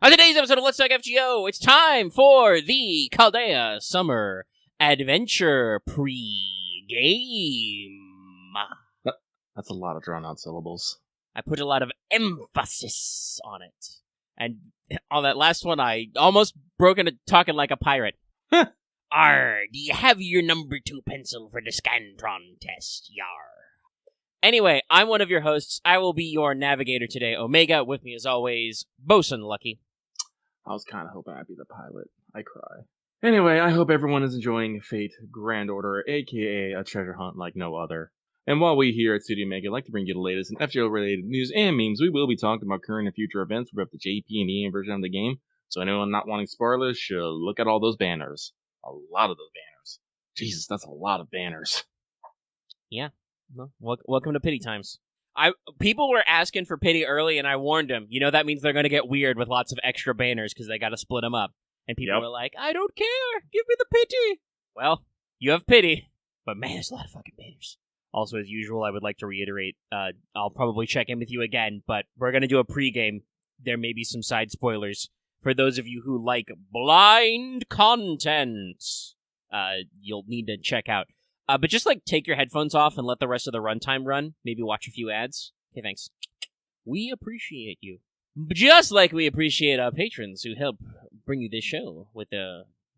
On today's episode of Let's Talk FGO, it's time for the CHALDEA Summer Adventure Pre-Game. That's a lot of drawn-out syllables. I put a lot of emphasis on it. And on that last one, I almost broke into talking like a pirate. Arr, do you have your number 2 pencil for the Scantron test, yar? Anyway, I'm one of your hosts. I will be your navigator today, Omega. With me, as always, Bosun Lucky. I was kind of hoping I'd be the pilot. I cry. Anyway, I hope everyone is enjoying Fate Grand Order, aka a treasure hunt like no other. And while we here at Studio Mega like to bring you the latest in FGO-related news and memes, we will be talking about current and future events for both the JP and EA version of the game. So anyone not wanting spoilers should look at all those banners. A lot of those banners. Jesus, that's a lot of banners. Yeah. Well, welcome to pity times. People were asking for pity early, and I warned them. You know, that means they're going to get weird with lots of extra banners because they got to split them up. And people were like, I don't care. Give me the pity. Well, you have pity. But man, there's a lot of fucking banners. Also, as usual, I would like to reiterate, I'll probably check in with you again, but we're going to do a pregame. There may be some side spoilers. For those of you who like blind content, you'll need to check out. But just, take your headphones off and let the rest of the runtime run. Maybe watch a few ads. Okay, thanks. We appreciate you. Just like we appreciate our patrons who help bring you this show with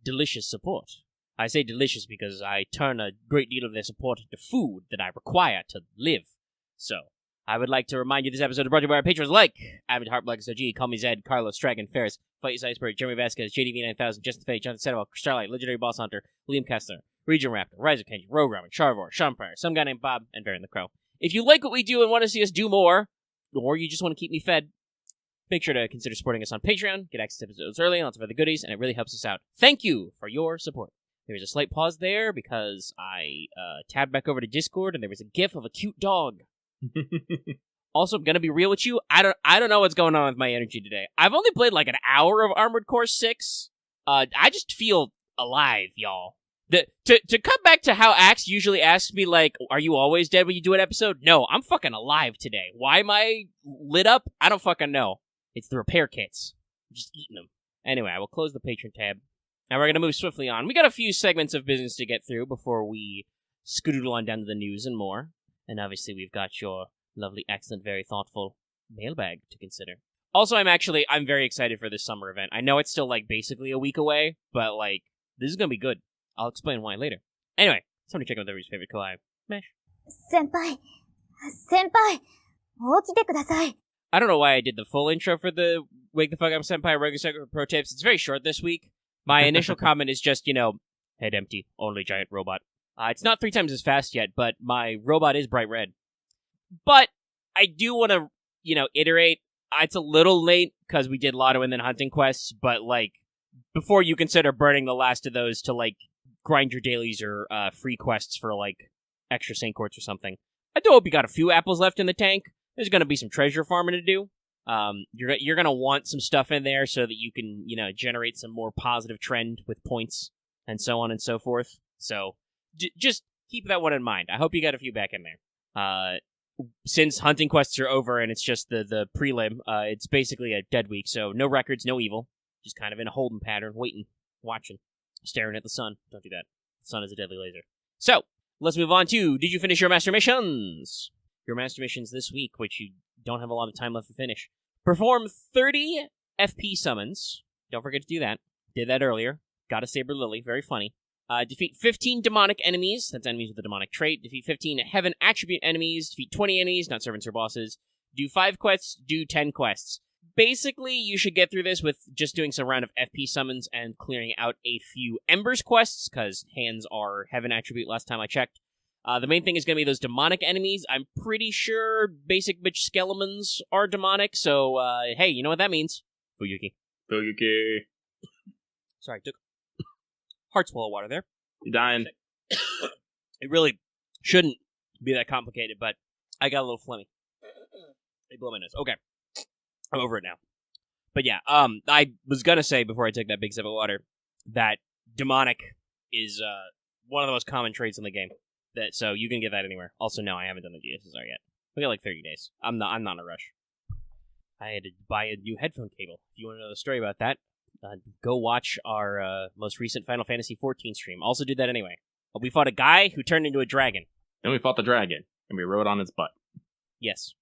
delicious support. I say delicious because I turn a great deal of their support into food that I require to live. So, I would like to remind you this episode is brought to you by our patrons like Avid Heart, Black SOG, Call Me Zed, Carlos, Dragon, Ferris, Fight Iceberg, Jeremy Vasquez, JDV9000, Justin Fay, Jonathan Sandoval, Starlight, Legendary Boss Hunter, Liam Kessler, Region Raptor, Rise of Kenji, Rogue Ramen, Charvor, Sean Pryor, some guy named Bob, and Baron the Crow. If you like what we do and want to see us do more, or you just want to keep me fed, make sure to consider supporting us on Patreon, get access to episodes early, and lots of other goodies, and it really helps us out. Thank you for your support. There's a slight pause there because I tabbed back over to Discord, and there was a gif of a cute dog. Also, I'm gonna be real with you. I don't know what's going on with my energy today. I've only played like an hour of Armored Core 6. I just feel alive, y'all. To come back to how Axe usually asks me, are you always dead when you do an episode? No, I'm fucking alive today. Why am I lit up? I don't fucking know. It's the repair kits. I'm just eating them. Anyway, I will close the Patreon tab. Now we're gonna move swiftly on. We got a few segments of business to get through before we scoodle on down to the news and more. And obviously we've got your lovely, excellent, very thoughtful mailbag to consider. Also, I'm very excited for this summer event. I know it's still, basically a week away, but, this is gonna be good. I'll explain why later. Anyway, somebody check out everybody's favorite collab. Mesh. Senpai, 起きてください. I don't know why I did the full intro for the Wake the Fuck Up Senpai regular segment pro tips. It's very short this week. My initial comment is just, head empty, only giant robot. It's not 3 times as fast yet, but my robot is bright red. But I do want to, iterate. It's a little late because we did Lotto and then Hunting Quests, but, before you consider burning the last of those to, grind your dailies or free quests for, extra Saint Quartz or something, I do hope you got a few apples left in the tank. There's going to be some treasure farming to do. You're going to want some stuff in there so that you can, generate some more positive trend with points and so on and so forth. So, just keep that one in mind. I hope you got a few back in there. Since hunting quests are over and it's just the prelim, it's basically a dead week, so no records, no evil. Just kind of in a holding pattern, waiting, watching, staring at the sun. Don't do that. The sun is a deadly laser. So, let's move on to, did you finish your master missions? Your master missions this week, which you don't have a lot of time left to finish. Perform 30 FP summons. Don't forget to do that. Did that earlier. Got a Saber Lily, very funny. Defeat 15 demonic enemies. That's enemies with a demonic trait. Defeat 15 heaven attribute enemies. Defeat 20 enemies, not servants or bosses. Do 5 quests. Do 10 quests. Basically, you should get through this with just doing some round of FP summons and clearing out a few Embers quests, because hands are heaven attribute last time I checked. The main thing is going to be those demonic enemies. I'm pretty sure basic bitch Skelemons are demonic, so, hey, you know what that means. Fuyuki. Sorry, took heart swallow of water there. You dying? It really shouldn't be that complicated, but I got a little phlegmy. It blew my nose. Okay. I'm over it now. But yeah, I was gonna say before I took that big sip of water that demonic is one of the most common traits in the game. So you can get that anywhere. Also, no, I haven't done the GSSR yet. We got 30 days. I'm not in a rush. I had to buy a new headphone cable. If you want to know the story about that, go watch our most recent Final Fantasy XIV stream. Also did that anyway. We fought a guy who turned into a dragon. And we fought the dragon, and we rode on his butt. Yes.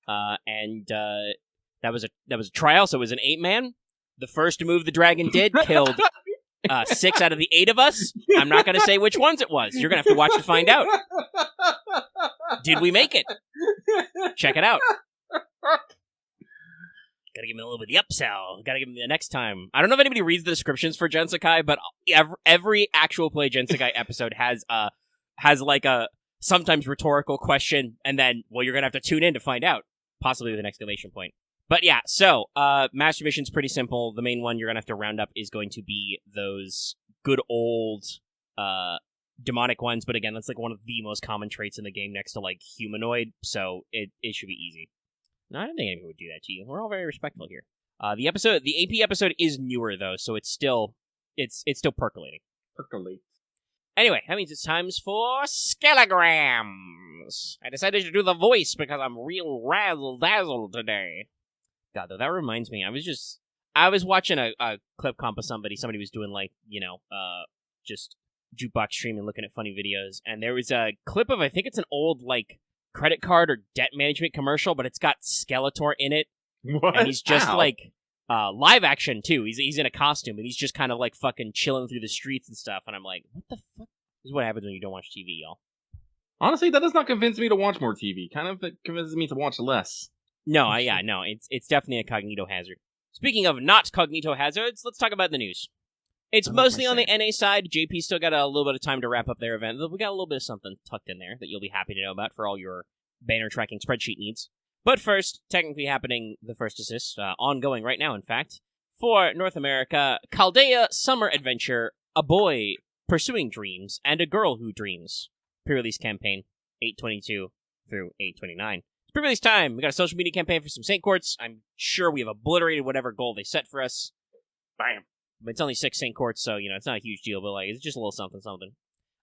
And that was a trial, so it was an 8-man. The first move the dragon did killed 6 out of the 8 of us. I'm not going to say which ones it was. You're going to have to watch to find out. Did we make it? Check it out. Gotta give him a little bit of the upsell. Gotta give him the next time. I don't know if anybody reads the descriptions for Gensekai, but every actual play Gensekai episode has like a sometimes rhetorical question, and then, well, you're gonna have to tune in to find out, possibly with an exclamation point. But yeah, so Master Mission's pretty simple. The main one you're gonna have to round up is going to be those good old demonic ones, but again, that's like one of the most common traits in the game next to like humanoid, so it should be easy. No, I don't think anyone would do that to you. We're all very respectful here. The AP episode is newer though, so it's still percolating. Percolate. Anyway, that means it's time for Skelegrams. I decided to do the voice because I'm real razzle-dazzle today. God, though, that reminds me. I was watching a clip comp of somebody was doing like, just jukebox streaming, looking at funny videos, and there was a clip of, I think it's an old, like, credit card or debt management commercial, but it's got Skeletor in it. What? And he's just, Ow. like, live action, too. He's in a costume, and he's just kind of, like, fucking chilling through the streets and stuff, and I'm like, what the fuck? This is what happens when you don't watch TV, y'all. Honestly, that does not convince me to watch more TV. Kind of it convinces me to watch less. No, it's definitely a cognito hazard. Speaking of not cognito hazards, let's talk about the news. It's mostly on the NA side. JP still got a little bit of time to wrap up their event. We got a little bit of something tucked in there that you'll be happy to know about for all your banner tracking spreadsheet needs. But first, technically happening, the first assist, ongoing right now, in fact, for North America, CHALDEA Summer Adventure, A Boy Pursuing Dreams, and A Girl Who Dreams. Pre-release campaign, 8/22 through 8/29. It's pre-release time. We got a social media campaign for some Saint Courts. I'm sure we have obliterated whatever goal they set for us. Bam. But it's only 6 Saint Courts, so, it's not a huge deal, but, like, it's just a little something.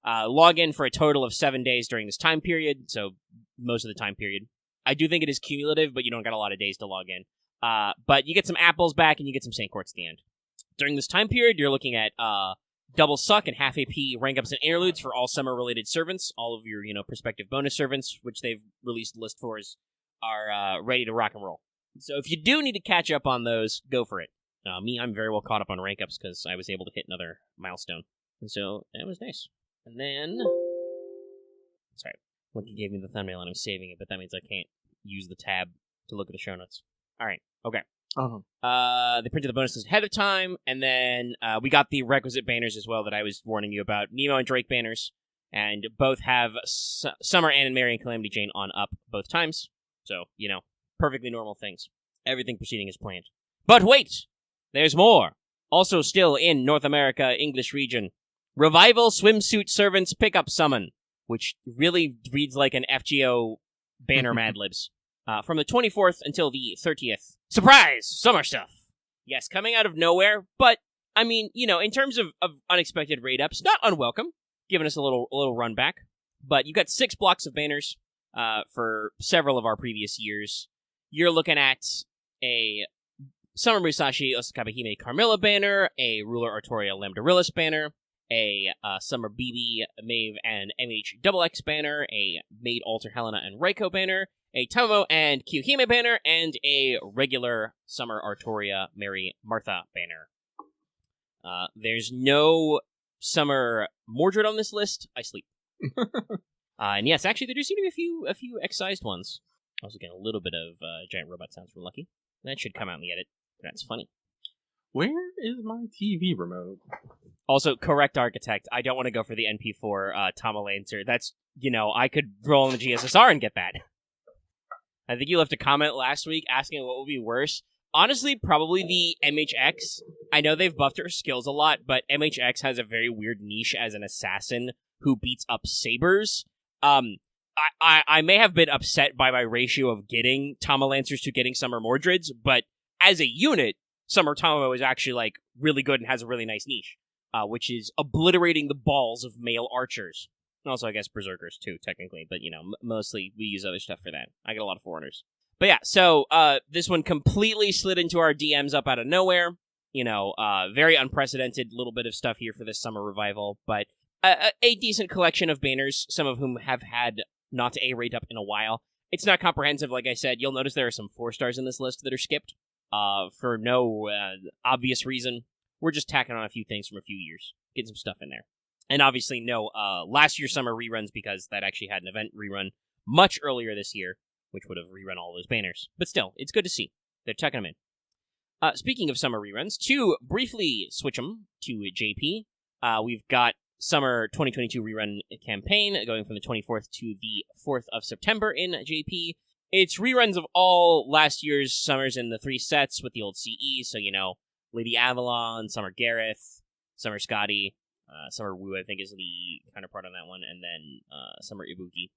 Log in for a total of 7 days during this time period, so most of the time period. I do think it is cumulative, but you don't got a lot of days to log in. But you get some apples back, and you get some Saint Courts at the end. During this time period, you're looking at double suck and half AP rank ups and interludes for all summer-related servants. All of your, prospective bonus servants, which they've released a list for, are ready to rock and roll. So if you do need to catch up on those, go for it. I'm very well caught up on rank ups because I was able to hit another milestone. And so that was nice. And then, sorry, Lucky gave me the thumbnail and I'm saving it, but that means I can't use the tab to look at the show notes. All right, okay. They printed the bonuses ahead of time, and then we got the requisite banners as well that I was warning you about. Nemo and Drake banners, and both have Summer and Mary and Calamity Jane on up both times. So, perfectly normal things. Everything proceeding as planned. But wait! There's more! Also still in North America, English region. Revival Swimsuit Servants Pickup Summon, which really reads like an FGO banner Mad Libs. From the 24th until the 30th. Surprise! Summer stuff! Yes, coming out of nowhere, but, in terms of unexpected raid ups, not unwelcome, giving us a little run back. But you got 6 blocks of banners for several of our previous years. You're looking at a Summer Musashi Osaka Hime Carmilla banner, a Ruler Artoria Lamdarillis banner, a Summer BB Maeve and MH XX banner, a Maid Alter Helena and Reiko banner, a Tomo and Kyuhime banner, and a regular Summer Artoria Mary Martha banner. There's no Summer Mordred on this list. I sleep. And yes, actually, there do seem to be a few excised ones. Also getting a little bit of giant robot sounds from Lucky. That should come out in the edit. That's funny. Where is my TV remote? Also, correct architect. I don't want to go for the NP4 Tama Lancer. That's, I could roll on the GSSR and get that. I think you left a comment last week asking what would be worse. Honestly, probably the MHX. I know they've buffed her skills a lot, but MHX has a very weird niche as an assassin who beats up sabers. I may have been upset by my ratio of getting Tama Lancers to getting Summer Mordreds, but as a unit, Summer Tama is actually, really good and has a really nice niche, which is obliterating the balls of male archers. And also, I guess, Berserkers, too, technically, but, mostly we use other stuff for that. I get a lot of foreigners. But yeah, so this one completely slid into our DMs up out of nowhere. Very unprecedented little bit of stuff here for this summer revival, but a decent collection of banners, some of whom have had not A-rate up in a while. It's not comprehensive, like I said. You'll notice there are some 4 stars in this list that are skipped for no obvious reason. We're just tacking on a few things from a few years, getting some stuff in there. And obviously no last year's summer reruns, because that actually had an event rerun much earlier this year, which would have rerun all those banners. But still, it's good to see. They're tucking them in. Speaking of summer reruns, to briefly switch them to JP, we've got Summer 2022 rerun campaign going from the 24th to the 4th of September in JP. It's reruns of all last year's summers in the 3 sets with the old CE, so, Lady Avalon, Summer Gareth, Summer Scotty, Summer Wu, I think, is the counterpart on that one, and then Summer Ibuki.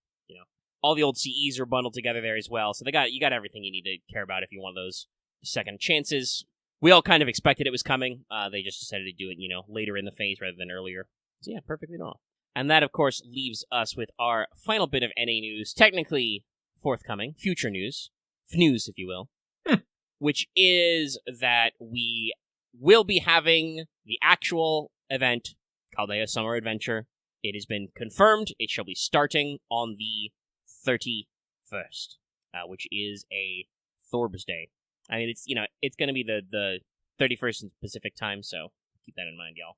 All the old CEs are bundled together there as well, so you got everything you need to care about if you want those second chances. We all kind of expected it was coming. They just decided to do it, later in the phase rather than earlier. So yeah, perfectly normal. And that, of course, leaves us with our final bit of NA news, technically forthcoming, future news, FNews, if you will, which is that we will be having the actual event, CHALDEA Summer Adventure. It has been confirmed. It shall be starting on the 31st, which is a Thorb's Day. I mean, it's going to be the 31st in Pacific time, so keep that in mind, y'all.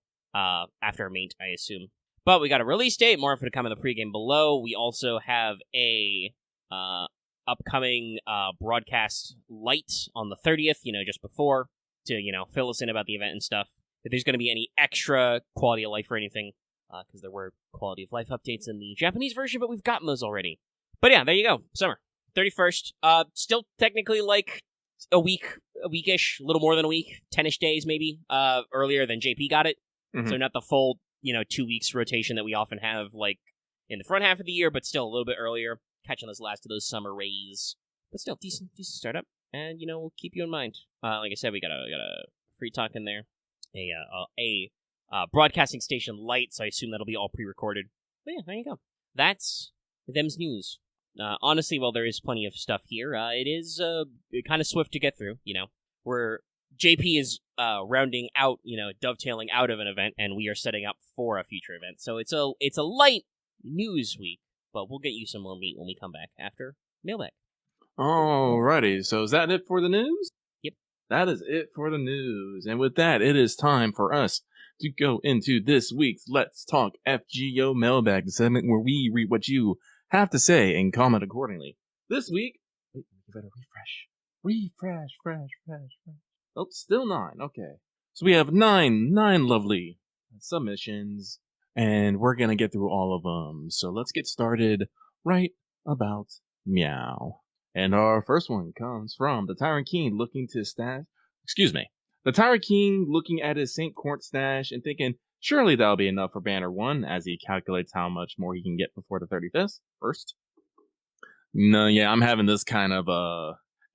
After Maint, I assume. But we got a release date, more info to come in the pregame below. We also have a upcoming broadcast light on the 30th, just before, to, fill us in about the event and stuff. If there's going to be any extra quality of life or anything, because there were quality of life updates in the Japanese version, but we've gotten those already. But yeah, there you go. Summer 31st. Still technically like a weekish, a little more than a week, 10-ish days maybe, earlier than JP got it. Mm-hmm. So not the full, 2 weeks rotation that we often have, like, in the front half of the year, but still a little bit earlier, catching those last of those summer rays. But still, decent startup, and, we'll keep you in mind. Like I said, we got a free talk in there, a broadcasting station light, so I assume that'll be all pre-recorded. But yeah, there you go. That's them's news. Honestly, while there is plenty of stuff here, it is kind of swift to get through, We're JP is rounding out, dovetailing out of an event, and we are setting up for a future event. So it's a light news week, but we'll get you some more meat when we come back after Mailbag. Alrighty, so is that it for the news? Yep. That is it for the news. And with that, it is time for us to go into this week's Let's Talk FGO Mailbag, the segment where we read what you have to say and comment accordingly. This week, wait, you better refresh. Oh, still 9. Okay. So we have 9 lovely submissions, and we're going to get through all of them. So let's get started right about meow. And our first one comes from the Tyrant King looking at his St. Court stash and thinking, surely that'll be enough for Banner 1, as he calculates how much more he can get before the 35th first. No, yeah, I'm having this kind of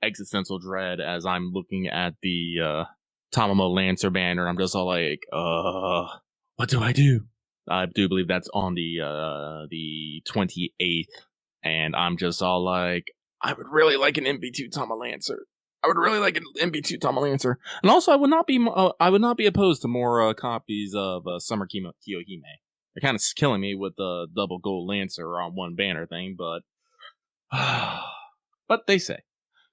existential dread as I'm looking at the Tamamo Lancer banner. I'm just all like, what do I do? I do believe that's on the 28th, and I'm just all like, I would really like an MB2 Tama Lancer. And also, I would not be opposed to more copies of Summer Kiyohime. They're kind of killing me with the double gold Lancer on one banner thing, but but they say.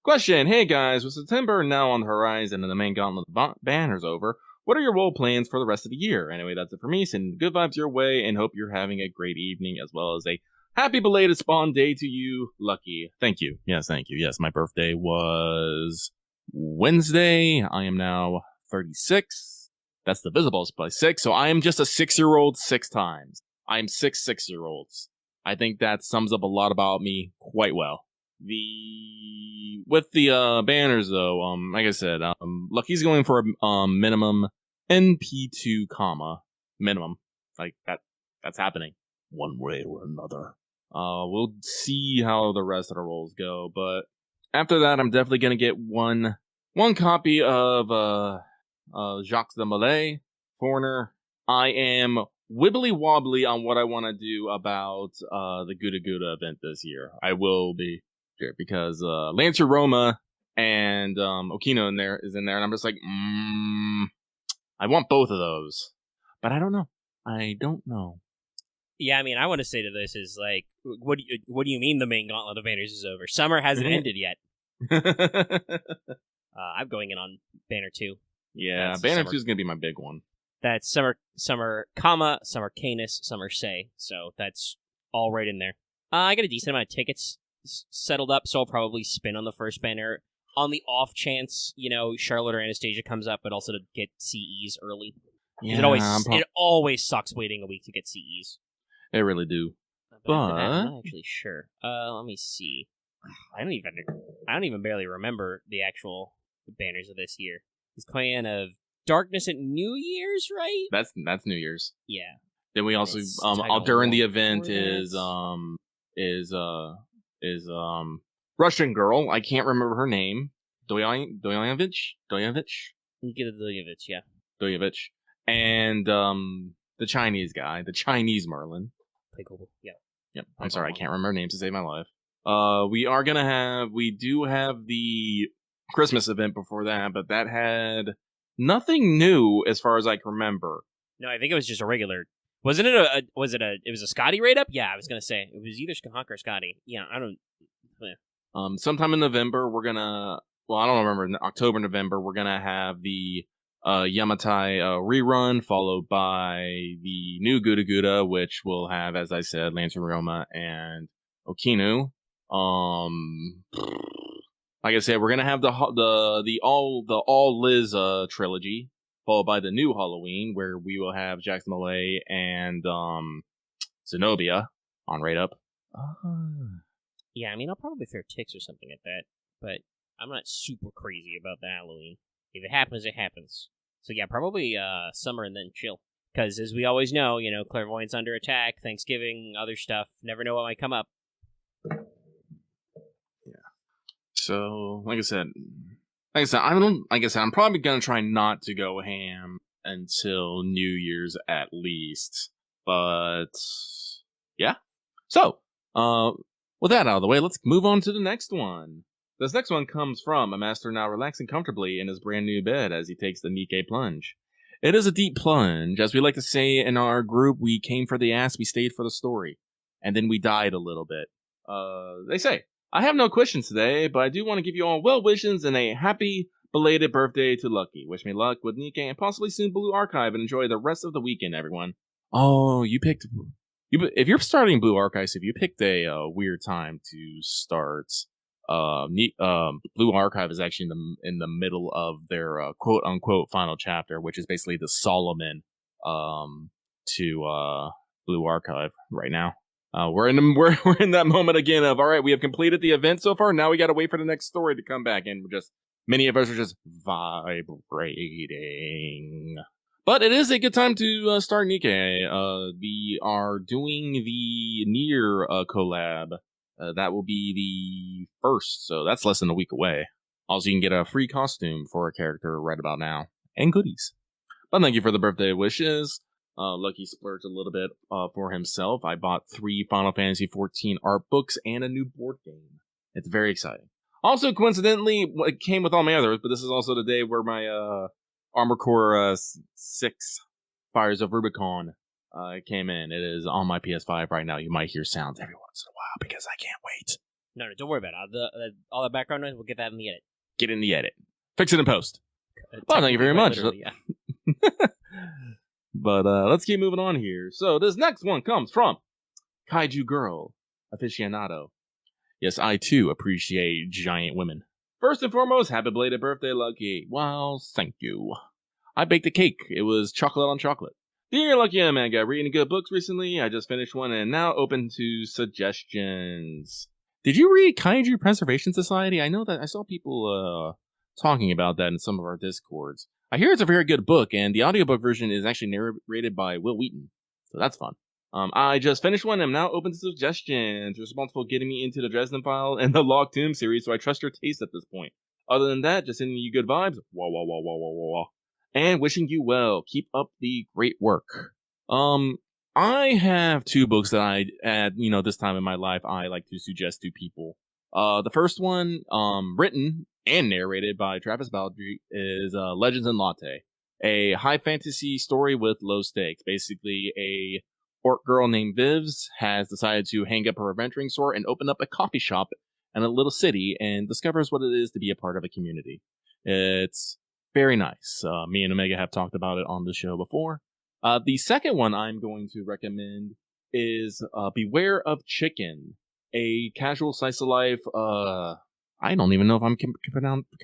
Question, hey guys, with September now on the horizon and the main gauntlet banner's over, what are your role plans for the rest of the year? Anyway, that's it for me. Send good vibes your way and hope you're having a great evening as well as a happy belated Spawn Day to you, Lucky. Thank you. Yes, thank you. Yes, my birthday was Wednesday. I am now 36. That's divisible by 6, so I am just a 6-year-old 6 times. I am 6 6-year-olds. I think that sums up a lot about me quite well. With the banners though, like I said, Lucky's going for a minimum NP2 comma minimum. Like that's happening one way or another. We'll see how the rest of the rolls go, but after that, I'm definitely gonna get one copy of Jacques de Malay, Foreigner. I am wibbly wobbly on what I want to do about the Gouda Gouda event this year. I will be Sure, because Lancer Roma and Okino is in there, and I'm just like, I want both of those, but I don't know. Yeah, I mean, I want to say to this is like, what do you mean the main gauntlet of banners is over? Summer hasn't ended yet. I'm going in on Banner 2. Yeah, That's Banner summer. 2 is gonna be my big one. That's Summer Canis, Summer Say. So that's all right in there. I got a decent amount of tickets settled up, so I'll probably spin on the first banner on the off chance, Charlotte or Anastasia comes up, but also to get CEs early. Yeah, it always sucks waiting a week to get CEs. They really do. But after that, I'm not actually sure. Let me see. I don't even barely remember the actual banners of this year. He's playing of Darkness at New Year's, right? That's New Year's. Yeah. Then we also during the event is Russian girl. I can't remember her name. Doyevich. Nikita Doyevich, yeah. Doyevich. And the Chinese guy, the Chinese Merlin. Yeah. Yep. I'm sorry, I can't remember names to save my life. We do have the Christmas event before that, but that had nothing new as far as I can remember. No, I think it was just a regular. Wasn't it it was a Scotty raid up? Yeah, I was gonna say it was either Skahawk or Scotty. Yeah, I don't. Yeah. Sometime in November we're gonna. Well, I don't remember. In October, November we're gonna have the Yamatai rerun, followed by the new Guda Guda, which will have, as I said, Lancer Roma and Okinu. Like I said, we're gonna have the all Liz trilogy, followed by the new Halloween, where we will have Jackson Malay and Zenobia on right up. Yeah, I mean, I'll probably throw ticks or something at that, but I'm not super crazy about the Halloween. If it happens, it happens. So yeah, probably summer and then chill. Because as we always know, Clairvoyance under attack, Thanksgiving, other stuff. Never know what might come up. So, like I said, I'm probably gonna try not to go ham until New Year's at least. But yeah. So, with that out of the way, let's move on to the next one. This next one comes from a master now relaxing comfortably in his brand new bed as he takes the Nikkei plunge. It is a deep plunge. As we like to say in our group, we came for the ass, we stayed for the story. And then we died a little bit. They say, I have no questions today, but I do want to give you all well wishes and a happy belated birthday to Lucky. Wish me luck with Nikkei and possibly soon Blue Archive, and enjoy the rest of the weekend, everyone. Oh, if you're starting Blue Archive, if you picked a weird time to start, Blue Archive is actually in the middle of their quote unquote final chapter, which is basically the Solomon to Blue Archive right now. We're in that moment again of, all right, we have completed the event so far. Now we got to wait for the next story to come back, and many of us are just vibrating. But it is a good time to start Nikkei. We are doing the Nier collab. That will be the first, so that's less than a week away. Also, you can get a free costume for a character right about now, and goodies. But thank you for the birthday wishes. Lucky splurged a little bit for himself. I bought 3 Final Fantasy XIV art books and a new board game. It's very exciting. Also, coincidentally, it came with all my others, but this is also the day where my Armor Core 6 Fires of Rubicon came in. It is on my PS5 right now. You might hear sounds every once in a while because I can't wait. No, don't worry about it. All that background noise, we'll get that in the edit. Get in the edit. Fix it in post. Well, thank you very much. Yeah. But let's keep moving on here. So this next one comes from Kaiju Girl Aficionado. Yes, I too appreciate giant women. First and foremost, happy belated birthday, Lucky. Well, thank you. I baked a cake. It was chocolate on chocolate. Dear Lucky and Manga, reading good books recently. I just finished one and now open to suggestions. Did you read Kaiju Preservation Society? I know that I saw people talking about that in some of our discords. I hear it's a very good book, and the audiobook version is actually narrated by Will Wheaton, so that's fun. I just finished one and I'm now open to suggestions. You're responsible for getting me into the Dresden File and the Locked Tomb series, so I trust your taste at this point. Other than that, just sending you good vibes. Wah, wah, wah, wah, wah, wah, wah. And wishing you well. Keep up the great work. I have 2 books that I, at this time in my life, I like to suggest to people. The first one, written and narrated by Travis Baldry, is Legends and Latte, a high fantasy story with low stakes. Basically, a orc girl named Vivs has decided to hang up her adventuring sword and open up a coffee shop in a little city and discovers what it is to be a part of a community. It's very nice. Me and Omega have talked about it on the show before. The second one I'm going to recommend is Beware of Chicken, a casual slice of life. I don't even know if I can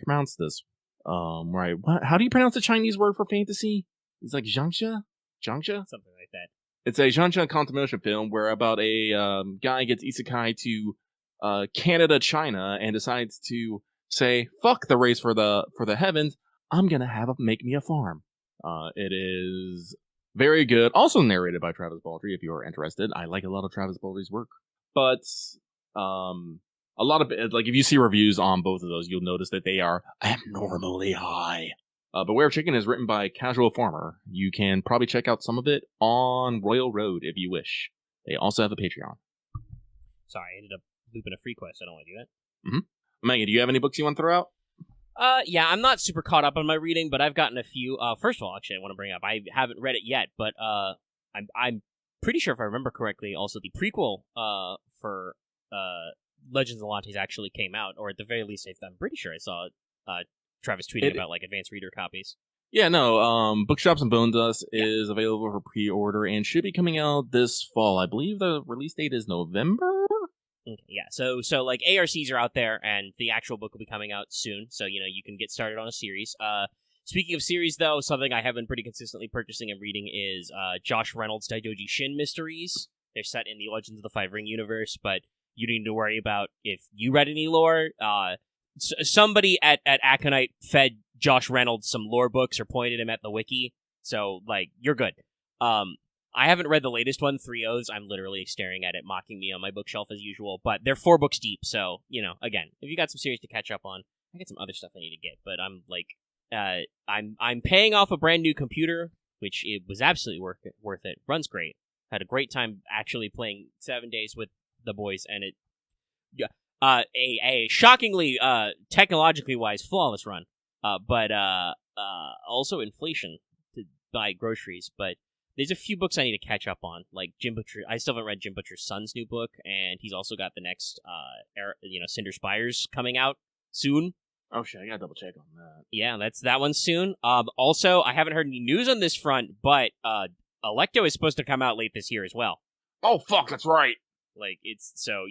pronounce this right. How do you pronounce the Chinese word for fantasy? It's like Zhangxia? Zhangxia? Something like that. It's a Zhangxia contemplation film where about a guy gets isekai to Canada, China, and decides to say, fuck the race for the heavens, I'm gonna make me a farm. It is very good. Also narrated by Travis Baldry, if you are interested. I like a lot of Travis Baldry's work. But a lot of, like, if you see reviews on both of those, you'll notice that they are abnormally high. Beware of Chicken is written by Casual Farmer. You can probably check out some of it on Royal Road if you wish. They also have a Patreon. Sorry, I ended up looping a free quest. I don't want to do that. Mm-hmm. Megan, do you have any books you want to throw out? Yeah, I'm not super caught up on my reading, but I've gotten a few. First of all, actually, I want to bring up, I haven't read it yet, but I'm pretty sure if I remember correctly, also the prequel for Legends of Lantes actually came out, or at the very least, I'm pretty sure I saw Travis tweeting about like advanced reader copies. Yeah, no. Bookshops and Bone Dust is available for pre-order and should be coming out this fall. I believe the release date is November. Okay, yeah, so like ARCs are out there, and the actual book will be coming out soon, so you can get started on a series. Speaking of series, though, something I have been pretty consistently purchasing and reading is Josh Reynolds' Daidoji Shin mysteries. They're set in the Legends of the Five Ring universe, but you don't need to worry about if you read any lore. Somebody at Aconite fed Josh Reynolds some lore books or pointed him at the wiki, so like you're good. I haven't read the latest one, 3-O's. I'm literally staring at it, mocking me on my bookshelf as usual. But they're 4 books deep, so, again, if you got some series to catch up on, I got some other stuff I need to get. But I'm like, I'm paying off a brand new computer, which it was absolutely worth it. Runs great. Had a great time actually playing 7 days with the boys, and a shockingly technologically wise flawless run. But also inflation to buy groceries, but. There's a few books I need to catch up on, like Jim Butcher. I still haven't read Jim Butcher's son's new book, and he's also got the next, Cinder Spires coming out soon. Oh shit, I gotta double check on that. Yeah, that one soon. Also, I haven't heard any news on this front, but Electo is supposed to come out late this year as well. Oh fuck, that's right. Like it's so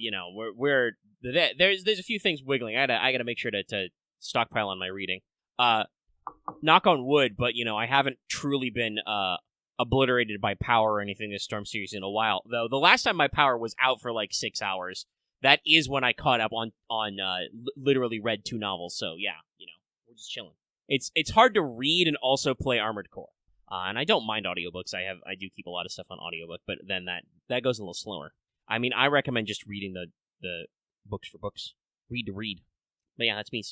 we're there's a few things wiggling. I gotta make sure to stockpile on my reading. Knock on wood, but I haven't truly been obliterated by power or anything this Storm series in a while. Though the last time my power was out for like 6 hours, that is when I caught up on literally read 2 novels. So yeah, we're just chilling. It's hard to read and also play Armored Core. And I don't mind audiobooks. I do keep a lot of stuff on audiobook, but then that goes a little slower. I mean, I recommend just reading the books for books. Read to read. But yeah, that's me.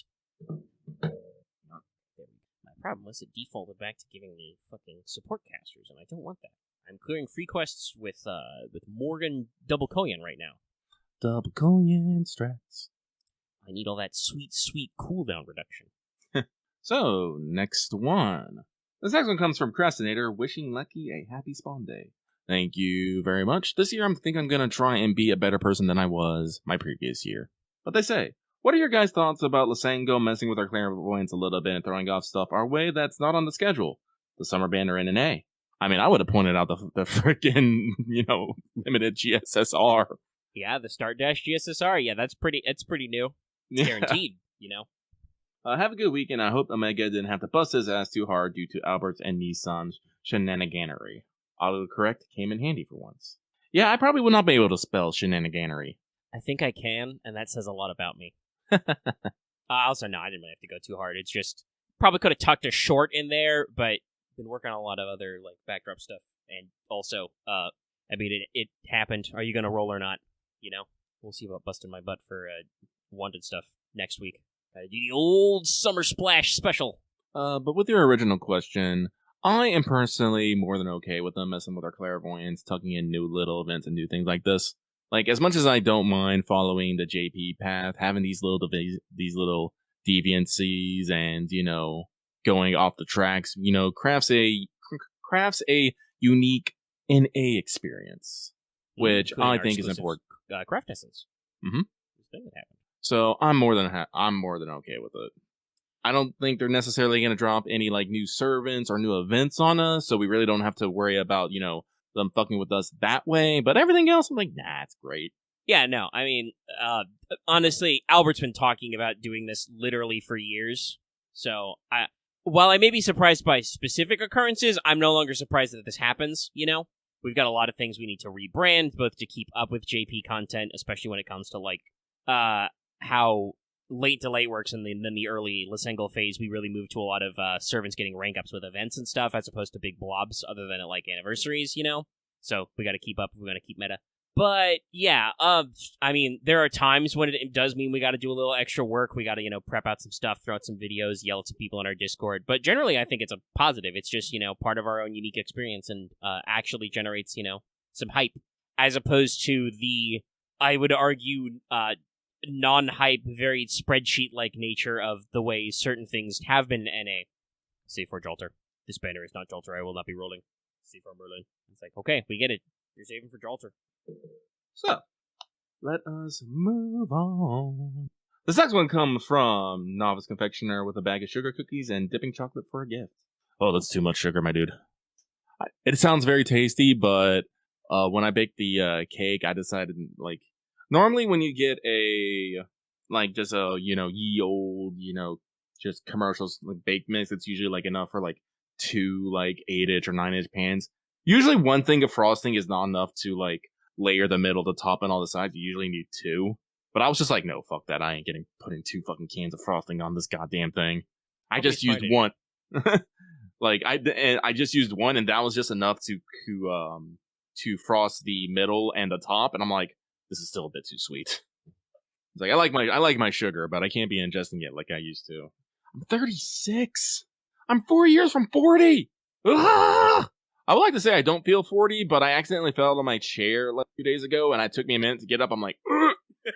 My problem was it defaulted back to giving me fucking support casters, and I don't want that. I'm clearing free quests with Morgan Double Koyan right now. Double Koyan strats. I need all that sweet, sweet cooldown reduction. So, next one. This next one comes from Crastinator, wishing Lucky a happy spawn day. Thank you very much. This year I think I'm going to try and be a better person than I was my previous year. But they say, what are your guys' thoughts about Lysango messing with our Clairvoyance a little bit and throwing off stuff our way that's not on the schedule? The Summer Banner NNA. I mean, I would have pointed out the freaking, limited GSSR. Yeah, the Start Dash GSSR. Yeah, it's pretty new. It's guaranteed, Have a good week, and I hope Omega didn't have to bust his ass too hard due to Albert's and Nissan's shenaniganery. Autocorrect came in handy for once. Yeah, I probably would not be able to spell shenaniganery. I think I can, and that says a lot about me. Also, no, I didn't really have to go too hard. It's just, probably could have tucked a short in there, but been working on a lot of other, backdrop stuff. And also, it happened. Are you going to roll or not? We'll see about busting my butt for wanted stuff next week. Gotta do the old Summer Splash special. But with your original question, I am personally more than okay with them messing with our Clairvoyance, tucking in new little events and new things like this. Like, as much as I don't mind following the JP path, having these little deviancies and, going off the tracks, crafts a unique NA experience, which Including I our think is exclusive, important. Craft essence. Mhm. This thing that happened. So I'm more than okay with it. I don't think they're necessarily going to drop any like new servants or new events on us, so we really don't have to worry about them fucking with us that way. But everything else, I'm like, nah, it's great. Yeah, no, I mean, honestly, Albert's been talking about doing this literally for years. So, while I may be surprised by specific occurrences, I'm no longer surprised that this happens, We've got a lot of things we need to rebrand, both to keep up with JP content, especially when it comes to, like, how late to late works, and then the early Lysengal phase, we really moved to a lot of servants getting rank ups with events and stuff, as opposed to big blobs, other than at, like, anniversaries, So, we gotta keep up if we're gonna keep meta. But, yeah, I mean, there are times when it does mean we gotta do a little extra work. We gotta, prep out some stuff, throw out some videos, yell at some people in our Discord. But generally, I think it's a positive. It's just, part of our own unique experience and actually generates, some hype. As opposed to the, I would argue, non-hype, very spreadsheet-like nature of the way certain things have been in NA. Save for Jolter. This banner is not Jolter. I will not be rolling. Save for Merlin. It's like, okay, we get it. You're saving for Jolter. So, let us move on. This next one comes from Novice Confectioner with a bag of sugar cookies and dipping chocolate for a gift. Oh, that's too much sugar, my dude. It sounds very tasty, but when I baked the cake, I decided, like, normally when you get just a, ye old, just commercials, like, baked mix, it's usually, like, enough for, like, 2, like, 8-inch or 9-inch pans. Usually one thing of frosting is not enough to, like, layer the middle, the top, and all the sides. You usually need 2. But I was just like, no, fuck that. I ain't putting 2 fucking cans of frosting on this goddamn thing. I just used one. Like, I just used one, and that was just enough to frost the middle and the top. And I'm like, this is still a bit too sweet. It's like, I like my sugar, but I can't be ingesting it like I used to. I'm 36. I'm 4 years from 40. Ugh! I would like to say I don't feel 40, but I accidentally fell out of my chair like 2 days ago, and it took me a minute to get up. I'm like, ugh! Oh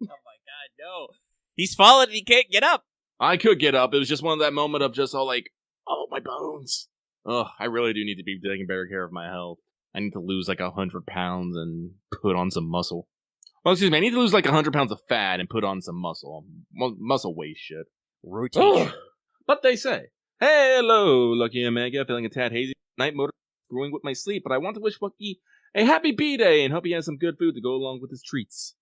my god, no. He's fallen and he can't get up. I could get up. It was just one of that moment of just all like, oh, my bones. Ugh, I really do need to be taking better care of my health. I need to lose like 100 pounds and put on some muscle. Well, excuse me, I need to lose like 100 pounds of fat and put on some muscle. Muscle waste shit. Rotation. But they say, hello, Lucky Omega, feeling a tad hazy. Night motor screwing with my sleep, but I want to wish Lucky a happy B-Day and hope he has some good food to go along with his treats.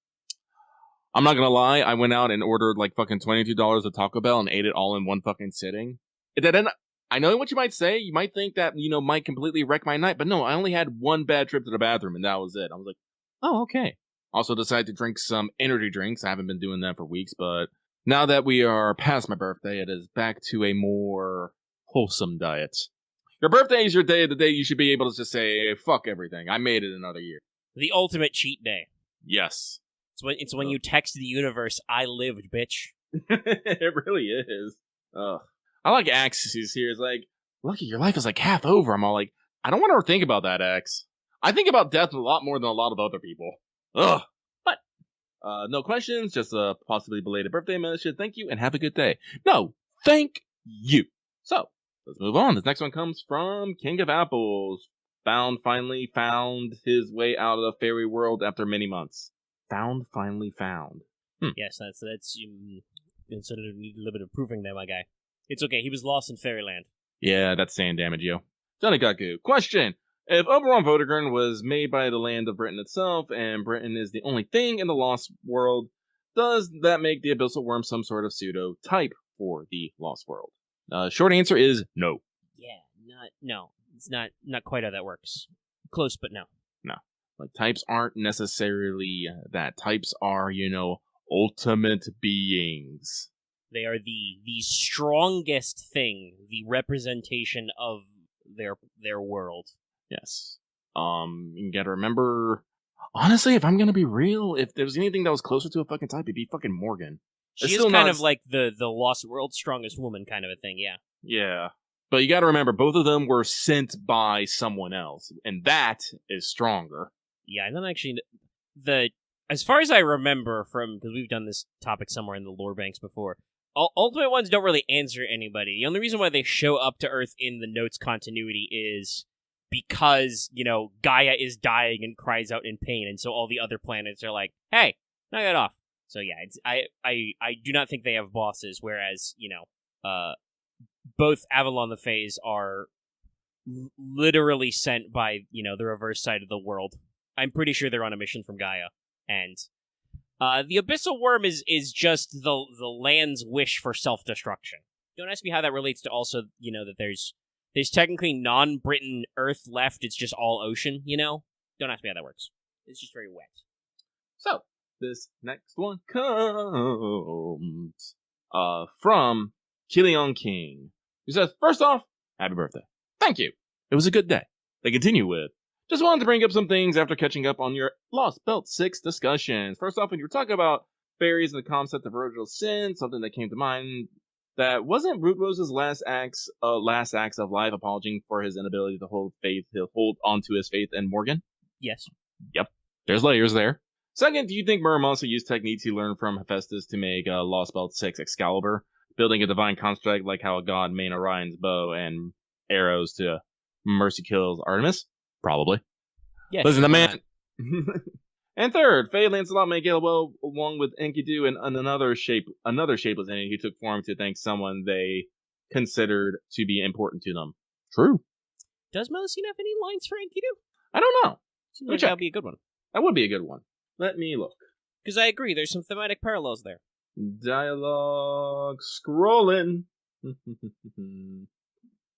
I'm not gonna lie, I went out and ordered like fucking $22 of Taco Bell and ate it all in one fucking sitting. I know what you might say. You might think that, might completely wreck my night, but no, I only had one bad trip to the bathroom and that was it. I was like, oh, okay. Also decided to drink some energy drinks. I haven't been doing that for weeks, but now that we are past my birthday, it is back to a more wholesome diet. Your birthday is your day, the day you should be able to just say, fuck everything. I made it another year. The ultimate cheat day. Yes. It's when you text the universe, I lived, bitch. It really is. Ugh. I like Axis here. It's like, Lucky, your life is like half over. I'm all like, I don't want to think about that, X. I think about death a lot more than a lot of other people. Ugh. But, no questions, just a possibly belated birthday message. Thank you and have a good day. No, thank you. So, let's move on. This next one comes from King of Apples. Finally found his way out of the fairy world after many months. Finally found. Yes, that's instead of need a little bit of proving there, my guy. It's okay, he was lost in fairyland. Yeah, that's saying damage, yo. Johnny Gaku. Question. If Oberon Vortigern was made by the land of Britain itself, and Britain is the only thing in the Lost World, does that make the Abyssal Worm some sort of pseudo-type for the Lost World? Short answer is no. Yeah, no. It's not quite how that works. Close, but no. No. Like, types aren't necessarily that. Types are, ultimate beings. They are the strongest thing, the representation of their world. Yes. You gotta remember, honestly, if I'm gonna be real, if there was anything that was closer to a fucking type, it'd be fucking Morgan. She is kind of like the Lost World's strongest woman kind of a thing, yeah. Yeah. But you gotta remember, both of them were sent by someone else, and that is stronger. Yeah, I don't actually... as far as I remember from, because we've done this topic somewhere in the lore banks before, Ultimate Ones don't really answer anybody. The only reason why they show up to Earth in the notes continuity is because, Gaia is dying and cries out in pain, and so all the other planets are like, hey, knock it off. So yeah, I do not think they have bosses, whereas, both Avalon the Phase are literally sent by, the reverse side of the world. I'm pretty sure they're on a mission from Gaia. And the Abyssal Worm is just the land's wish for self-destruction. Don't ask me how that relates to also, that there's technically non-Britain Earth left. It's just all ocean, Don't ask me how that works. It's just very wet. So, this next one comes from Killion King, who says, first off, happy birthday. Thank you. It was a good day. They continue with, just wanted to bring up some things after catching up on your Lost Belt 6 discussions. First off, when you were talking about fairies and the concept of original sin, something that came to mind, that wasn't Root Rose's last acts of life apologizing for his inability to hold onto his faith in Morgan? Yes. Yep. There's layers there. Second, do you think Muramasa used techniques he learned from Hephaestus to make Lost Belt 6 Excalibur, building a divine construct like how a god made Orion's bow and arrows to mercy kills Artemis? Probably. Yeah, listen, the man. And third, Faye Lancelot may get well along with Enkidu and another shapeless entity who took form to thank someone they considered to be important to them. True. Does Melusine have any lines for Enkidu? I don't know. Seems like that would be a good one. That would be a good one. Let me look. Because I agree, there's some thematic parallels there. Dialogue scrolling.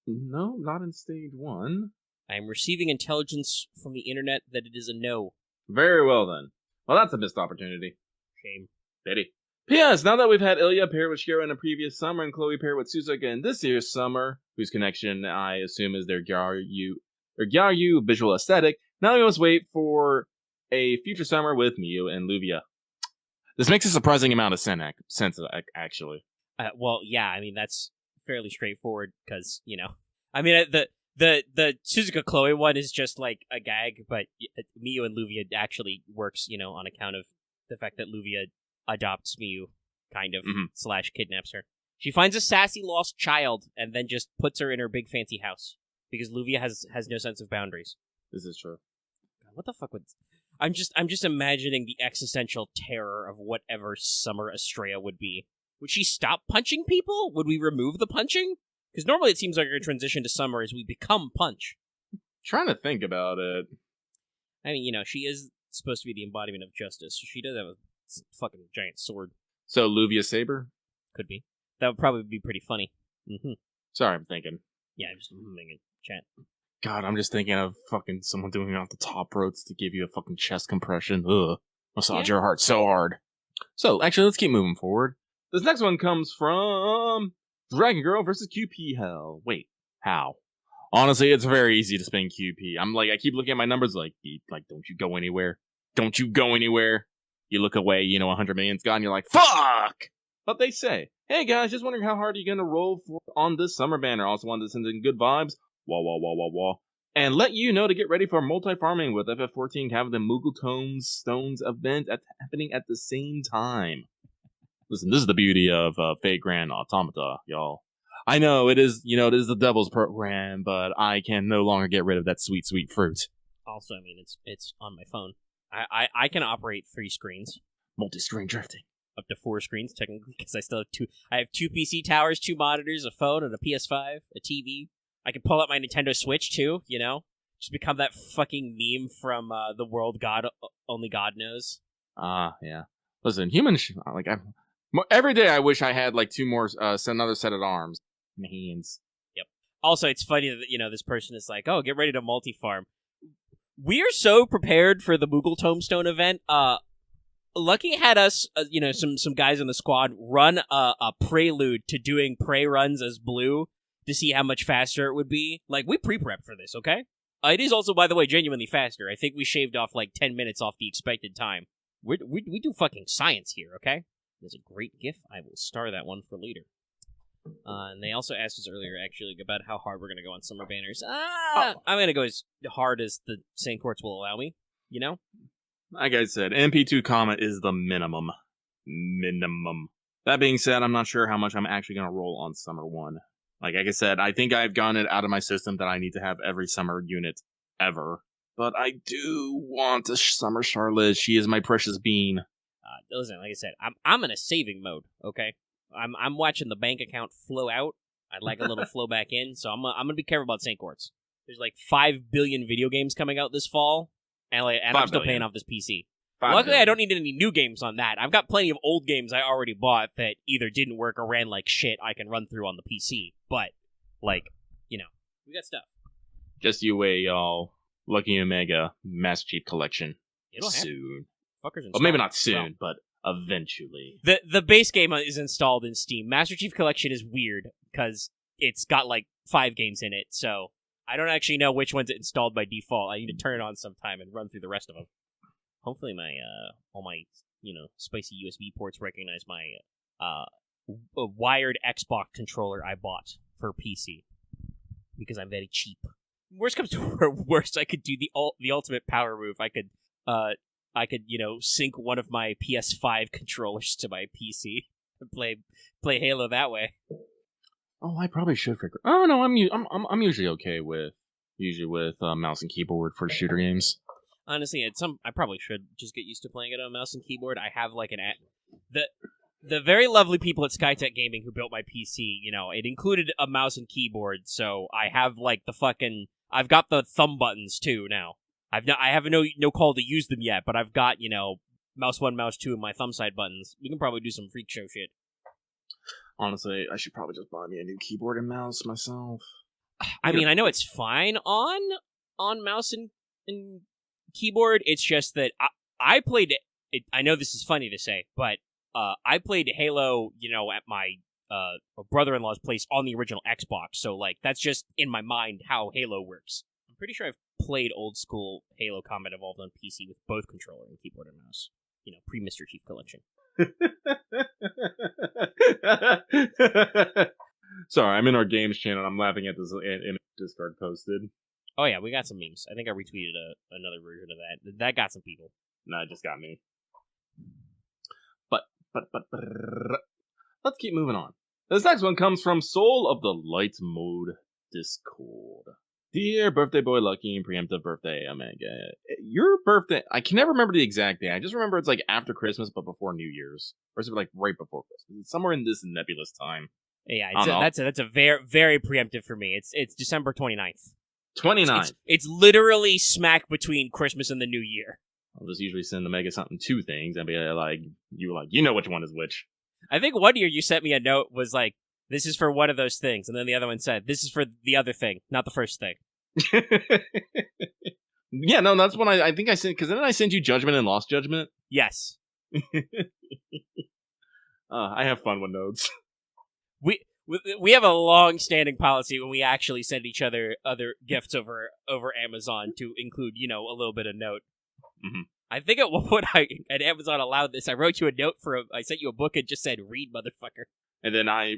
No, not in stage 1. I am receiving intelligence from the internet that it is a no. Very well, then. Well, that's a missed opportunity. Shame. Pity. P.S. Now that we've had Ilya paired with Shiro in a previous summer and Chloe paired with Suzuka in this year's summer, whose connection I assume is their Gyaru visual aesthetic, now we must wait for a future summer with Miyu and Luvia. This makes a surprising amount of sense, actually. Well, yeah, I mean, that's fairly straightforward, because, I mean, the Suzuka Chloe one is just like a gag, but Miyu and Luvia actually works, on account of the fact that Luvia adopts Miyu, kind of, / kidnaps her. She finds a sassy lost child and then just puts her in her big fancy house, because Luvia has no sense of boundaries. This is true. God, what the fuck would... I'm just imagining the existential terror of whatever Summer Estrella would be. Would she stop punching people? Would we remove the punching? Because normally it seems like our transition to Summer is we become Punch. Trying to think about it. I mean, she is supposed to be the embodiment of justice, so she does have a fucking giant sword. So, Luvia Saber? Could be. That would probably be pretty funny. Mm-hmm. Sorry, I'm thinking. Yeah, I'm just making chat. God, I'm just thinking of fucking someone doing it off the top ropes to give you a fucking chest compression. Ugh. Massage your heart so hard. So, actually, let's keep moving forward. This next one comes from Dragon Girl versus QP Hell. Wait, how? Honestly, it's very easy to spin QP. I keep looking at my numbers like, don't you go anywhere. Don't you go anywhere. You look away, 100 million's gone, you're like, fuck! But they say, hey guys, just wondering how hard are you gonna roll on this summer banner. Also wanted to send in good vibes. Wah, wah, wah, wah, wah. And let you know to get ready for multi-farming with FF14 having the Moogle Stones event happening at the same time. Listen, this is the beauty of Fate Grand Automata, y'all. I know it is the devil's program, but I can no longer get rid of that sweet, sweet fruit. Also, I mean, it's on my phone. I can operate 3 screens. Multi-screen drifting. Up to 4 screens, technically, because I still have 2. I have 2 PC towers, 2 monitors, a phone, and a PS5, a TV. I can pull out my Nintendo Switch, too, Just become that fucking meme from The World Only God Knows. Yeah. Listen, every day I wish I had, 2 more, another set of arms and hands. Yep. Also, it's funny that, this person is like, oh, get ready to multi-farm. We are so prepared for the Moogle Tombstone event. Lucky had us, some guys in the squad run a prelude to doing prey runs as blue to see how much faster it would be. We pre-prepped for this, okay? It is also, by the way, genuinely faster. I think we shaved off 10 minutes off the expected time. We do fucking science here, okay? There's a great GIF. I will star that one for later. And they also asked us earlier, actually, about how hard we're going to go on summer banners. I'm going to go as hard as the sane courts will allow me, Like I said, MP2 comma is the minimum. That being said, I'm not sure how much I'm actually going to roll on Summer 1. Like I said, I think I've gotten it out of my system that I need to have every summer unit ever. But I do want a Summer Charlotte. She is my precious bean. Listen, like I said, I'm in a saving mode, okay? I'm watching the bank account flow out. I'd like a little flow back in, so I'm gonna be careful about St. Courts. There's like 5 billion video games coming out this fall, and I'm still paying off this PC. Luckily, I don't need any new games on that. I've got plenty of old games I already bought that either didn't work or ran like shit I can run through on the PC. But, we got stuff. Just you wait, y'all. Lucky Omega Master Chief Collection. It'll soon. Fuckers well, maybe not soon, but eventually. The base game is installed in Steam. Master Chief Collection is weird because it's got like 5 games in it, so I don't actually know which one's installed by default. I need to turn it on sometime and run through the rest of them. Hopefully my all my spicy USB ports recognize my wired Xbox controller I bought for PC because I'm very cheap. Worst comes to worst, I could do the ultimate power move. I could sync one of my PS5 controllers to my PC and play Halo that way. Oh, I probably should figure. Oh no, I'm usually okay with mouse and keyboard for shooter games. Honestly, I probably should just get used to playing it on mouse and keyboard. I have like the very lovely people at Skytech Gaming who built my PC. It included a mouse and keyboard, so I have like I've got the thumb buttons too now. I have no call to use them yet, but I've got mouse 1, mouse 2, and my thumb side buttons. We can probably do some freak show shit. Honestly, I should probably just buy me a new keyboard and mouse myself. I mean, I know it's fine on mouse and keyboard. It's just that I played it. I know this is funny to say, but I played Halo, at my brother-in-law's place on the original Xbox. So that's just in my mind how Halo works. I'm pretty sure I've played old school Halo Combat Evolved on PC with both controller and keyboard and mouse. Pre-Mr. Chief Collection. Sorry, I'm in our games channel. I'm laughing at this in Discord posted. Oh yeah, we got some memes. I think I retweeted another version of that. That got some people. Nah, it just got me. But let's keep moving on. This next one comes from Soul of the Light Mode Discord. Dear birthday boy Lucky and preemptive birthday Omega. Your birthday, I can never remember the exact day. I just remember it's like after Christmas but before New Year's. Or is it like right before Christmas? It's somewhere in this nebulous time. Yeah, that's a very, very preemptive for me. It's December 29th. 29th. It's literally smack between Christmas and the New Year. I'll just usually send Omega something 2 things and be like, you know which one is which. I think one year you sent me a note was like, this is for one of those things. And then the other one said, this is for the other thing, not the first thing. Yeah, no, that's when I think I sent, because then I sent you Judgment and Lost Judgment. Yes. I have fun with notes. We have a long-standing policy when we actually send each other other gifts over Amazon to include, a little bit of note. Mm-hmm. I think at one point at Amazon allowed this. I wrote you a note I sent you a book and just said, read, motherfucker. And then I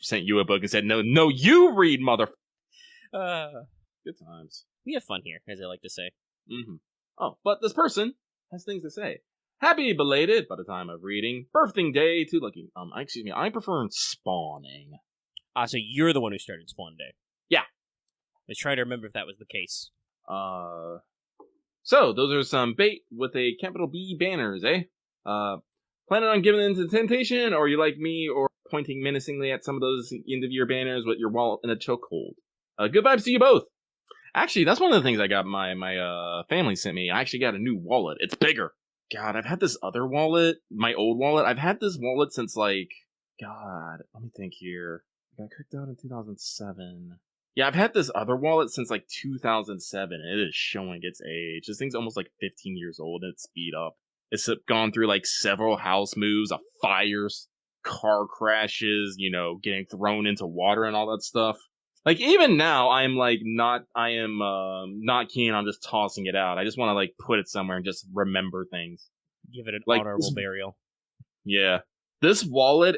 sent you a book and said, no, you read, motherfucker. Good times. We have fun here, as I like to say. Mm-hmm. Oh, but this person has things to say. Happy belated, by the time of reading, birthing day to Lucky. Excuse me, I prefer spawning. So you're the one who started Spawn Day. Yeah. Let's try to remember if that was the case. So, those are some bait with a capital B banners, eh? Planning on giving in to the temptation, or you like me, or pointing menacingly at some of those end-of-year banners with your wallet in a chokehold? Good vibes to you both. Actually, that's one of the things I got my family sent me. I actually got a new wallet. It's bigger. God, I've had this other wallet, my old wallet. I've had this wallet since let me think here. I got kicked out in 2007. Yeah, I've had this other wallet since 2007. It is showing its age. This thing's almost 15 years old and it's speed up. It's gone through several house moves, fires, car crashes, getting thrown into water and all that stuff. Even now, I am not keen on just tossing it out. I just want to put it somewhere and just remember things. Give it an honorable burial. Yeah. This wallet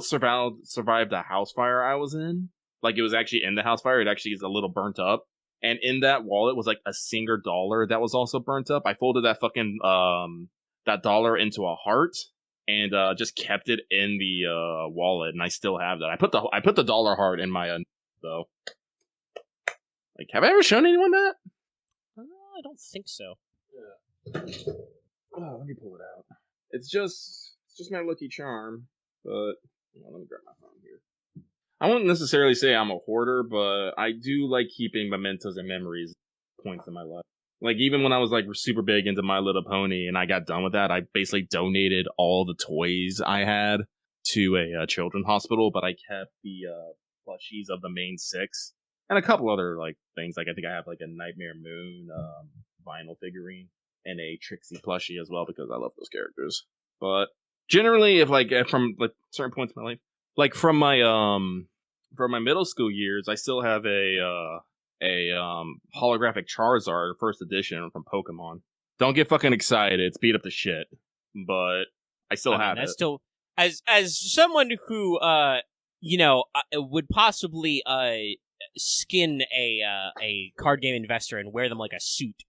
survived the house fire I was in. It was actually in the house fire. It actually is a little burnt up. and in that wallet was like a Singer dollar that was also burnt up. I folded that fucking that dollar into a heart and just kept it in the wallet, and I still have that. I put the dollar heart in my though. Like, have I ever shown anyone that? I don't think so. Yeah. Oh, let me pull it out. It's just my lucky charm, but let me grab my phone here. I wouldn't necessarily say I'm a hoarder, but I do like keeping mementos and memories points in my life. Like, even when I was like super big into My Little Pony and I got done with that, I basically donated all the toys I had to a children's hospital, but I kept the plushies of the main 6 and a couple other like things. Like, I think I have like a Nightmare Moon vinyl figurine and a Trixie plushie as well because I love those characters. But generally, if from like certain points in my life, like from my middle school years, I still have a holographic Charizard first edition from Pokemon. Don't get fucking excited; it's beat up to shit, but I still have that's it. Still, as someone who would possibly skin a card game investor and wear them like a suit.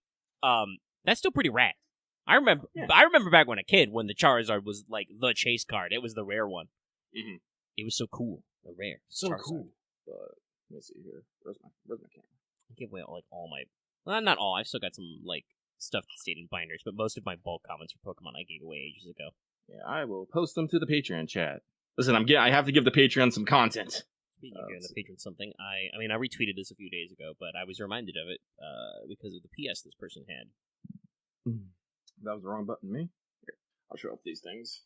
That's still pretty rad. I remember back when a kid when the Charizard was like the chase card. It was the rare one. Mm-hmm. It was so cool. The rare. So Charizard. cool. But let me see here. Where's my camera? I gave away like all my. Well, not all. I've still got some like stuff that stayed in binders, but most of my bulk comments for Pokemon I gave away ages ago. Yeah, I will post them to the Patreon chat. Listen, I have to give the Patreon some content. Speaking of giving the patron something, I retweeted this a few days ago, but I was reminded of it because of the PS this person had. That was the wrong button, me. Here, I'll show up these things.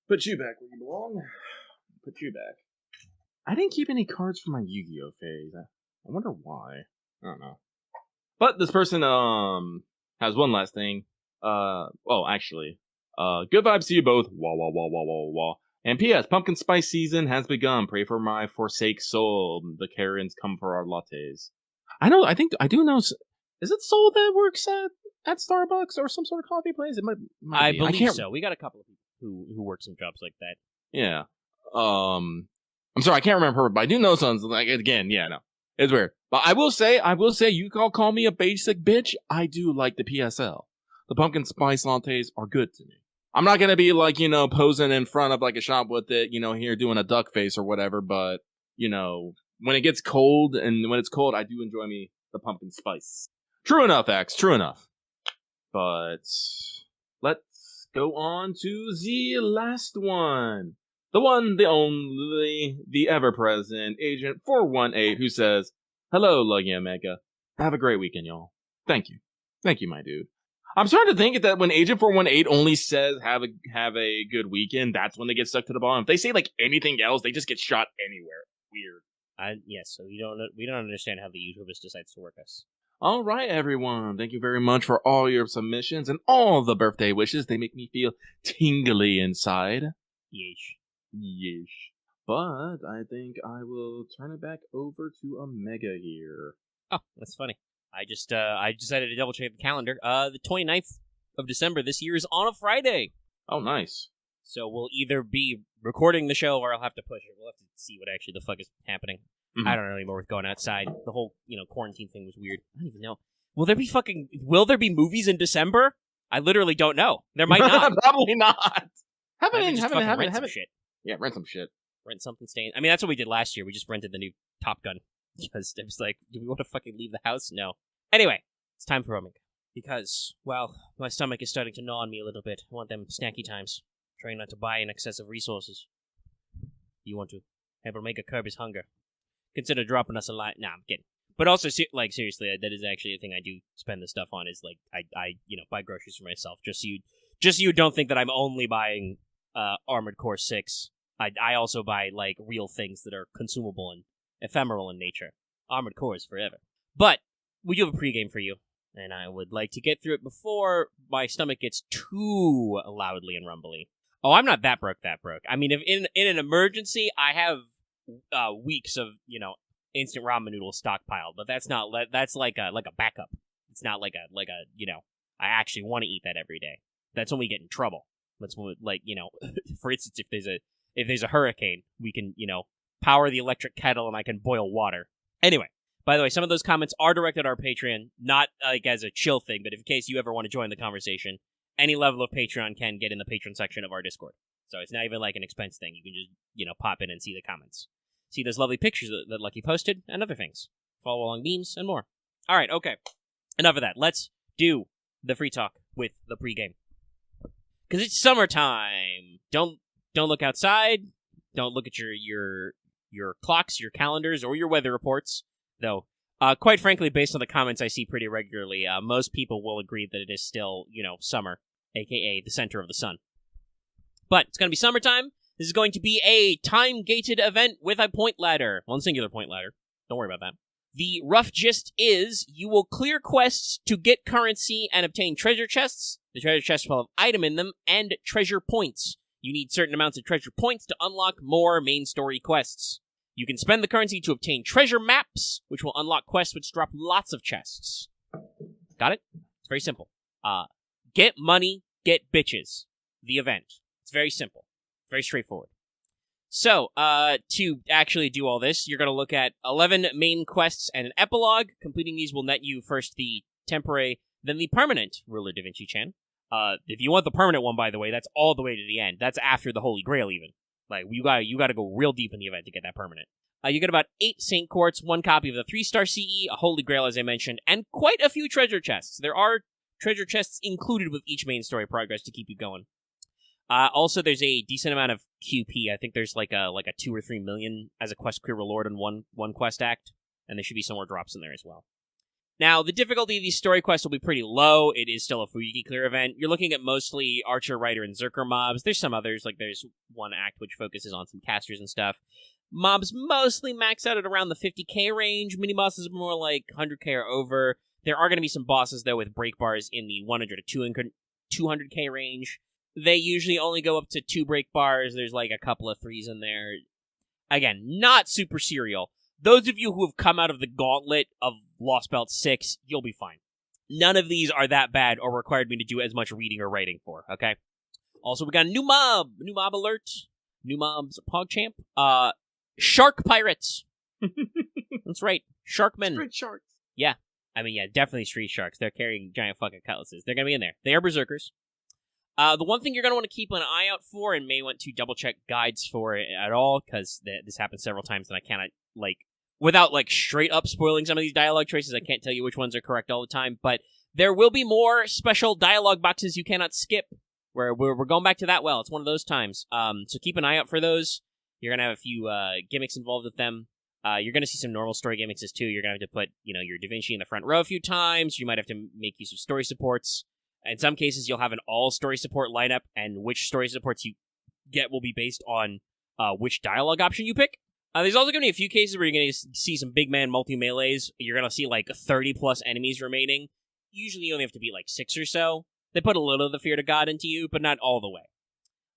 Put you back where you belong. Put you back. I didn't keep any cards for my Yu-Gi-Oh phase. I wonder why. I don't know. But this person has one last thing. Actually, good vibes to you both. Wah wah wah wah wah wah. And P.S. Pumpkin spice season has begun. Pray for my forsake soul. The Karens come for our lattes. I do know. Is it Soul that works at Starbucks or some sort of coffee place? It might I be. believe so. We got a couple of people who work some jobs like that. Yeah. I'm sorry, I can't remember her, but I do know something. Like, again, yeah, no, it's weird. But I will say, you call me a basic bitch. I do like the PSL. The pumpkin spice lattes are good to me. I'm not gonna be like, posing in front of like a shop with it, here doing a duck face or whatever. But when it gets cold and when it's cold, I do enjoy me the pumpkin spice. True enough, X. True enough. But let's go on to the last one. The one, the only, the ever-present Agent 418 who says, "Hello, Luggy Omega. Have a great weekend, y'all. Thank you. Thank you, my dude." I'm starting to think that when Agent 418 only says have a good weekend, that's when they get stuck to the bottom. If they say like anything else, they just get shot anywhere. Weird. Yes, so we don't understand how the YouTubers decides to work us. All right, everyone. Thank you very much for all your submissions and all the birthday wishes. They make me feel tingly inside. Yeesh. But I think I will turn it back over to Omega here. Oh, that's funny. I decided to double check the calendar. The 29th of December this year is on a Friday. Oh, nice. So we'll either be recording the show or I'll have to push it. We'll have to see what actually the fuck is happening. Mm-hmm. I don't know anymore with going outside. The whole, quarantine thing was weird. I don't even know. Will there be movies in December? I literally don't know. There might not. Probably not. Rent some shit. Yeah, rent some shit. Rent something, stay. I mean, that's what we did last year. We just rented the new Top Gun. Because it was like, do we want to fucking leave the house? No. Anyway, it's time for Omega. Because, well, my stomach is starting to gnaw on me a little bit. I want them snacky times. Trying not to buy in excess of resources. You want to have Omega curb his hunger. Consider dropping us a line. Nah, I'm kidding. But also, seriously, that is actually a thing I do spend the stuff on. Is like I buy groceries for myself. Just so you don't think that I'm only buying Armored Core 6. I also buy like real things that are consumable and ephemeral in nature. Armored Core is forever. But we do have a pregame for you, and I would like to get through it before my stomach gets too loudly and rumbly. Oh, I'm not that broke. I mean, if in an emergency, I have weeks of instant ramen noodles stockpiled, but that's like a backup. It's not like a I actually want to eat that every day. That's when we get in trouble. That's when for instance, if there's a hurricane, we can power the electric kettle and I can boil water. Anyway, By the way, some of those comments are directed at our Patreon, not like as a chill thing, but in case you ever want to join the conversation, any level of Patreon can get in the Patreon section of our Discord. So it's not even like an expense thing. You can just, pop in and see the comments. See those lovely pictures that Lucky posted, and other things. Follow along memes, and more. Alright, okay. Enough of that. Let's do the free talk with the pregame. Because it's summertime! Don't look outside. Don't look at your clocks, your calendars, or your weather reports. Though, quite frankly, based on the comments I see pretty regularly, most people will agree that it is still, summer, aka the center of the sun. But it's going to be summertime. This is going to be a time-gated event with a point ladder. One singular point ladder. Don't worry about that. The rough gist is, you will clear quests to get currency and obtain treasure chests. The treasure chests will have item in them, and treasure points. You need certain amounts of treasure points to unlock more main story quests. You can spend the currency to obtain treasure maps, which will unlock quests which drop lots of chests. Got it? It's very simple. Get money, get bitches. The event. It's very simple. Very straightforward. So, to actually do all this, you're going to look at 11 main quests and an epilogue. Completing these will net you first the temporary, then the permanent Ruler Da Vinci-chan. If you want the permanent one, by the way, that's all the way to the end. That's after the Holy Grail, even. Like, you gotta go real deep in the event to get that permanent. You get about 8 Saint Quartz, 1 copy of the 3-star CE, a Holy Grail, as I mentioned, and quite a few treasure chests. There are treasure chests included with each main story progress to keep you going. Also, there's a decent amount of QP. I think there's like a 2 or 3 million as a quest clear reward in one quest act, and there should be some more drops in there as well. Now, the difficulty of these story quests will be pretty low. It is still a Fuyuki clear event. You're looking at mostly Archer, Rider, and Zerker mobs. There's some others, like there's one act which focuses on some casters and stuff. Mobs mostly max out at around the 50k range. Mini-bosses are more like 100k or over. There are going to be some bosses, though, with break bars in the 100 to 200k range. They usually only go up to 2 break bars. There's like a couple of 3s in there. Again, not super serial. Those of you who have come out of the gauntlet of Lost Belt 6, you'll be fine. None of these are that bad or required me to do as much reading or writing for, okay? Also, we got a new mob alert. New mob's PogChamp. Shark Pirates. That's right. Sharkmen. Street sharks. Yeah. I mean, yeah, definitely street sharks. They're carrying giant fucking cutlasses. They're going to be in there. They are berserkers. The one thing you're going to want to keep an eye out for, and may want to double-check guides for it at all, because this happened several times, and I cannot, without, straight-up spoiling some of these dialogue choices, I can't tell you which ones are correct all the time, but there will be more special dialogue boxes you cannot skip. We're going back to that well. It's one of those times. So keep an eye out for those. You're going to have a few gimmicks involved with them. You're going to see some normal story gimmicks too. You're going to have to put, your Da Vinci in the front row a few times. You might have to make use of story supports. In some cases, you'll have an all-story support lineup, and which story supports you get will be based on which dialogue option you pick. There's also going to be a few cases where you're going to see some big man multi-melees. You're going to see 30-plus enemies remaining. Usually you only have to beat 6 or so. They put a little of the fear to God into you, but not all the way.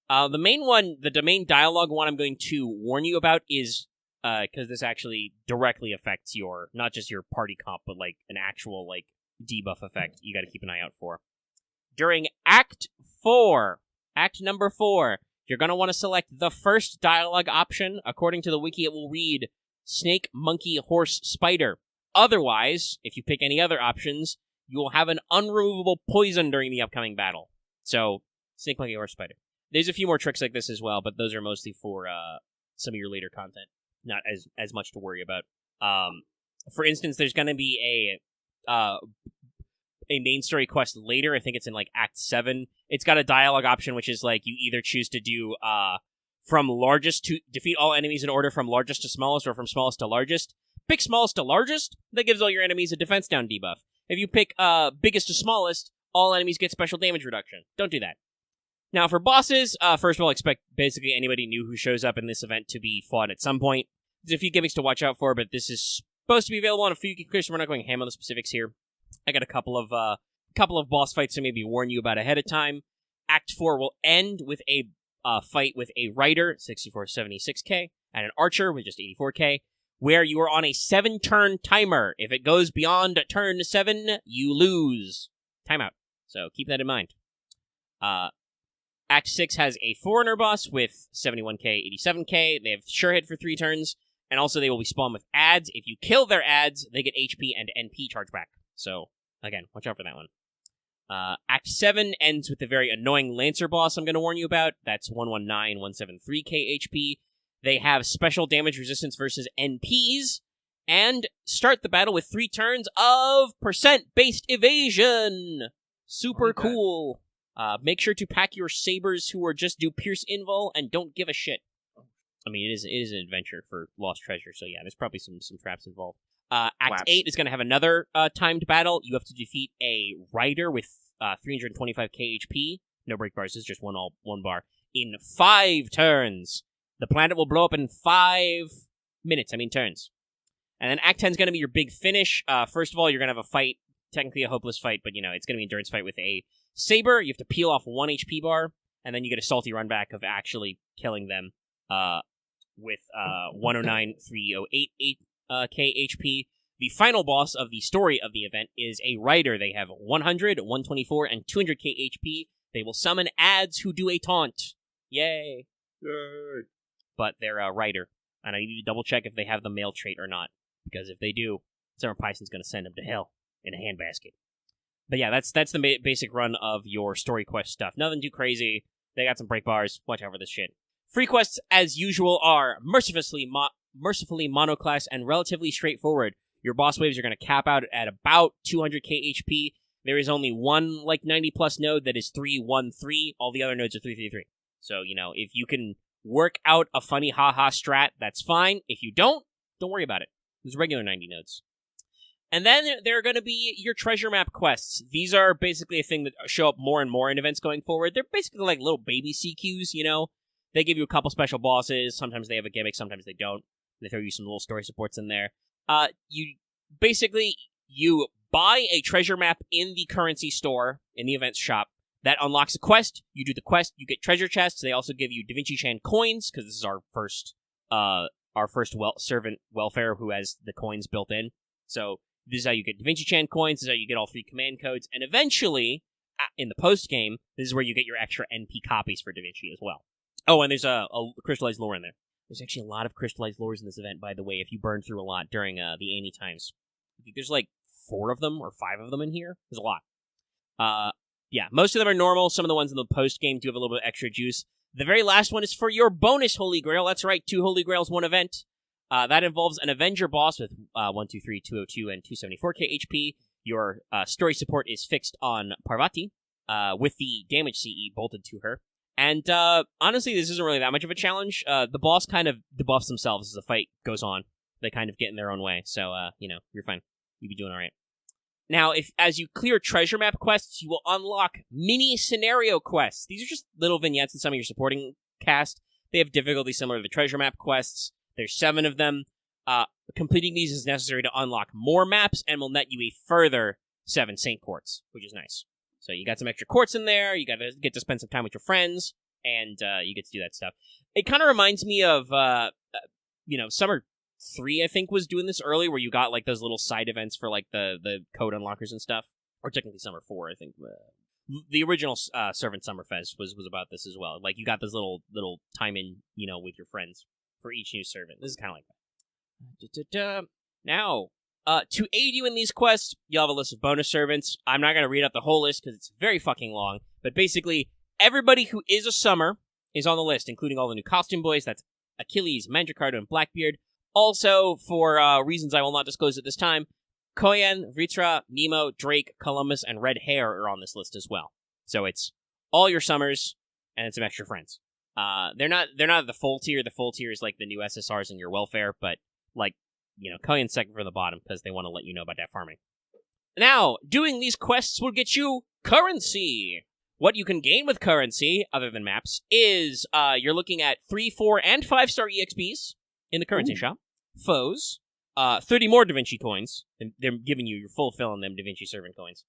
The main dialogue one I'm going to warn you about is, because this actually directly affects not just your party comp, but an actual debuff effect you got to keep an eye out for. During Act number 4, you're going to want to select the first dialogue option. According to the wiki, it will read Snake, Monkey, Horse, Spider. Otherwise, if you pick any other options, you will have an unremovable poison during the upcoming battle. So, Snake, Monkey, Horse, Spider. There's a few more tricks like this as well, but those are mostly for some of your later content. Not as much to worry about. For instance, there's going to be a main story quest later. I think it's in Act 7. It's got a dialogue option, which is you either choose to do from largest to defeat all enemies in order from largest to smallest, or from smallest to largest. Pick smallest to largest. That gives all your enemies a defense down debuff. If you pick biggest to smallest, all enemies get special damage reduction. Don't do that. Now, for bosses, first of all, expect basically anybody new who shows up in this event to be fought at some point. There's a few gimmicks to watch out for, but this is supposed to be available on a Fuyuki clear, so we're not going ham on the specifics here. I got a couple of boss fights to maybe warn you about ahead of time. Act 4 will end with a fight with a Rider, 6476k, and an Archer with just 84k, where you are on a 7-turn timer. If it goes beyond turn 7, you lose. Timeout. So keep that in mind. Act 6 has a Foreigner boss with 71k, 87k. They have Sure Hit for 3 turns, And also, they will be spawned with ads. If you kill their ads, they get HP and NP chargeback. So, again, watch out for that one. Act 7 ends with the very annoying Lancer boss I'm going to warn you about. That's 119173k HP. They have special damage resistance versus NPs. And start the battle with 3 turns of percent-based evasion. Super cool. Make sure to pack your sabers who are just do Pierce Invul and don't give a shit. I mean, it is an adventure for lost treasure, so yeah, there's probably some traps involved. Act 8 is going to have another timed battle. You have to defeat a rider with 325k HP. No break bars, it's just one bar. In 5 turns. The planet will blow up in 5 minutes, turns. And then Act 10 is going to be your big finish. First of all, you're going to have a fight, technically a hopeless fight, but it's going to be an endurance fight with a saber. You have to peel off 1 HP bar, and then you get a salty run back of actually killing them with 109,308 k HP. The final boss of the story of the event is a rider. They have 100, 124, and 200 k HP. They will summon ads who do a taunt. Yay. Yay. But they're a rider, and I need to double check if they have the male trait or not, because if they do, Summer Pison's going to send them to hell in a handbasket. But yeah, that's the basic run of your story quest stuff. Nothing too crazy. They got some break bars. Watch out for this shit. Free quests, as usual, are mercifully monoclass and relatively straightforward. Your boss waves are going to cap out at about 200k HP. There is only one 90+ node that is 313. All the other nodes are 333. So, if you can work out a funny haha strat, that's fine. If you don't worry about it. There's regular 90 nodes. And then there are going to be your treasure map quests. These are basically a thing that show up more and more in events going forward. They're basically like little baby CQs, They give you a couple special bosses. Sometimes they have a gimmick, sometimes they don't. They throw you some little story supports in there. You buy a treasure map in the currency store, in the events shop. That unlocks a quest. You do the quest, you get treasure chests. They also give you Da Vinci Chan coins, because this is our first servant welfare who has the coins built in. So this is how you get Da Vinci Chan coins. This is how you get all 3 command codes. And eventually, in the post-game, this is where you get your extra NP copies for Da Vinci as well. Oh, and there's a crystallized lore in there. There's actually a lot of crystallized lores in this event, by the way, if you burn through a lot during the Amy times. I think there's 4 of them or 5 of them in here. There's a lot. Yeah, most of them are normal. Some of the ones in the post-game do have a little bit of extra juice. The very last one is for your bonus Holy Grail. That's right, 2 Holy Grails, 1 event. That involves an Avenger boss with 123, 202, and 274k HP. Your story support is fixed on Parvati, with the damage CE bolted to her. And honestly, this isn't really that much of a challenge. The boss kind of debuffs themselves as the fight goes on. They kind of get in their own way. So, you're fine. You'll be doing all right. Now, as you clear treasure map quests, you will unlock mini scenario quests. These are just little vignettes in some of your supporting cast. They have difficulty similar to the treasure map quests. There's 7 of them. Completing these is necessary to unlock more maps and will net you a further 7 Saint Quartz, which is nice. So you got some extra quartz in there, you get to spend some time with your friends, and you get to do that stuff. It kind of reminds me of, Summer 3, I think, was doing this early, where you got, those little side events for, the code unlockers and stuff. Or technically Summer 4, I think. The original Servant Summer Fest was about this as well. You got this little time in, with your friends for each new servant. This is kind of like that. Now, to aid you in these quests, you'll have a list of bonus servants. I'm not going to read out the whole list because it's very fucking long. But basically, everybody who is a summer is on the list, including all the new costume boys. That's Achilles, Mandricardo, and Blackbeard. Also, for reasons I will not disclose at this time, Koyan, Vritra, Nemo, Drake, Columbus, and Red Hair are on this list as well. So it's all your summers and some extra friends. They're not the full tier. The full tier is the new SSRs and your welfare, but Koyan's second from the bottom because they want to let you know about that farming. Now, doing these quests will get you currency. What you can gain with currency, other than maps, is you're looking at 3, 4, and 5-star EXPs in the currency shop. Foes. 30 more Da Vinci coins. And they're giving you your full fill on them Da Vinci servant coins.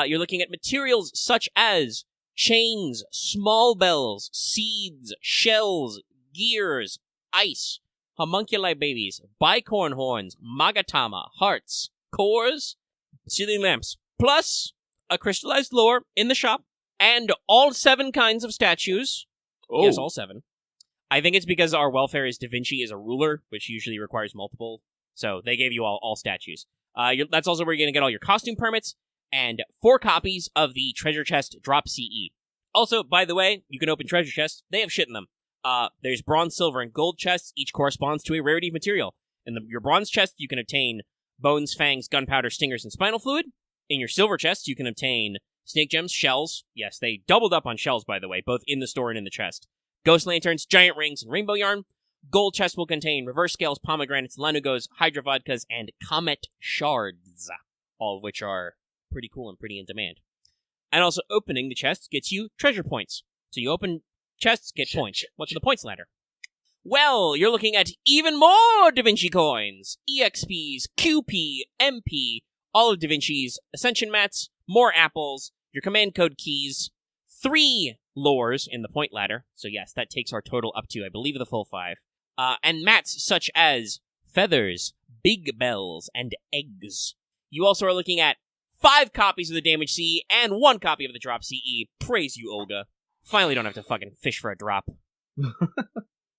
You're looking at materials such as chains, small bells, seeds, shells, gears, ice, homunculi babies, bicorn horns, magatama, hearts, cores, ceiling lamps, plus a crystallized lore in the shop, and all 7 kinds of statues. Oh. Yes, all 7. I think it's because our welfare is Da Vinci is a ruler, which usually requires multiple. So they gave you all statues. That's also where you're going to get all your costume permits and 4 copies of the treasure chest drop CE. Also, by the way, you can open treasure chests. They have shit in them. There's bronze, silver, and gold chests. Each corresponds to a rarity of material. In your bronze chest, you can obtain bones, fangs, gunpowder, stingers, and spinal fluid. In your silver chest, you can obtain snake gems, shells. Yes, they doubled up on shells, by the way, both in the store and in the chest. Ghost lanterns, giant rings, and rainbow yarn. Gold chest will contain reverse scales, pomegranates, lanugos, hydra vodkas, and comet shards, all of which are pretty cool and pretty in demand. And also, opening the chest gets you treasure points. So you open chests, get points. What's the points ladder? Well, you're looking at even more Da Vinci coins, EXPs, QP, MP, all of Da Vinci's Ascension mats, more apples, your command code keys, 3 lores in the point ladder. So yes, that takes our total up to, I believe, the full 5. And mats such as feathers, big bells, and eggs. You also are looking at 5 copies of the damage CE and 1 copy of the drop CE. Praise you, Olga. Finally don't have to fucking fish for a drop.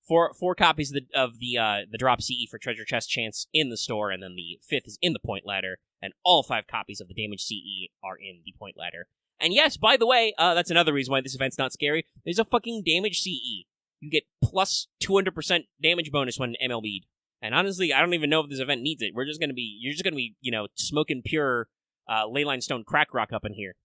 4 copies of the drop CE for treasure chest chance in the store, and then the 5th is in the point ladder, and all 5 copies of the damage CE are in the point ladder. And yes, by the way, that's another reason why this event's not scary. There's a fucking damage CE. You get plus 200% damage bonus when MLB'd. And honestly, I don't even know if this event needs it. You're just gonna be, smoking pure leyline stone crack rock up in here,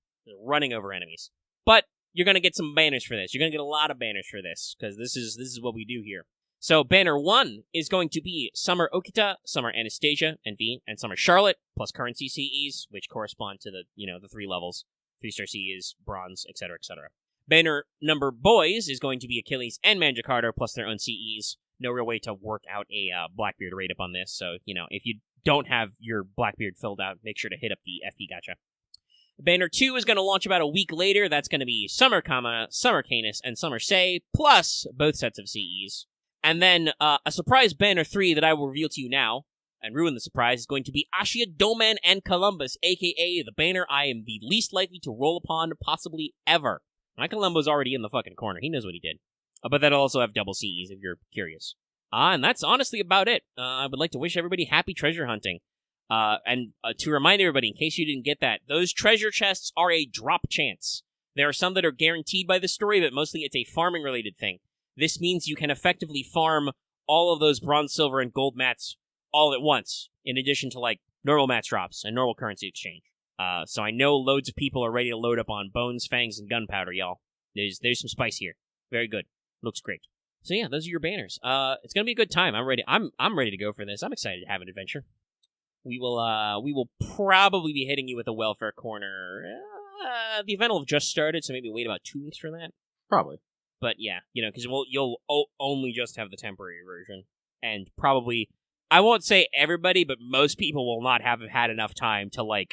running over enemies. But you're gonna get some banners for this. You're gonna get a lot of banners for this, because this is what we do here. So banner 1 is going to be Summer Okita, Summer Anastasia, and V, and Summer Charlotte, plus currency CEs, which correspond to the 3 levels. 3-star CEs, bronze, etc., etc. Banner number boys is going to be Achilles and Mandracarter, plus their own CEs. No real way to work out a Blackbeard rate up on this, so, if you don't have your Blackbeard filled out, make sure to hit up the FP Gacha. Banner 2 is going to launch about a week later. That's going to be Summer Kama, Summer Canis, and Summer Sei, plus both sets of CEs. And then a surprise Banner 3 that I will reveal to you now, and ruin the surprise, is going to be Ashia, Doman, and Columbus, a.k.a. the banner I am the least likely to roll upon possibly ever. My Columbo's already in the fucking corner. He knows what he did. But that'll also have double CEs if you're curious. And that's honestly about it. I would like to wish everybody happy treasure hunting. And to remind everybody, in case you didn't get that, those treasure chests are a drop chance. There are some that are guaranteed by the story, but mostly it's a farming-related thing. This means you can effectively farm all of those bronze, silver, and gold mats all at once, in addition to, normal mat drops and normal currency exchange. So I know loads of people are ready to load up on bones, fangs, and gunpowder, y'all. There's some spice here. Very good. Looks great. So yeah, those are your banners. It's gonna be a good time. I'm ready. I'm ready to go for this. I'm excited to have an adventure. We will probably be hitting you with a welfare corner. The event will have just started, so maybe wait about 2 weeks for that. Probably. But yeah, because you'll only just have the temporary version, and probably, I won't say everybody, but most people will not have had enough time to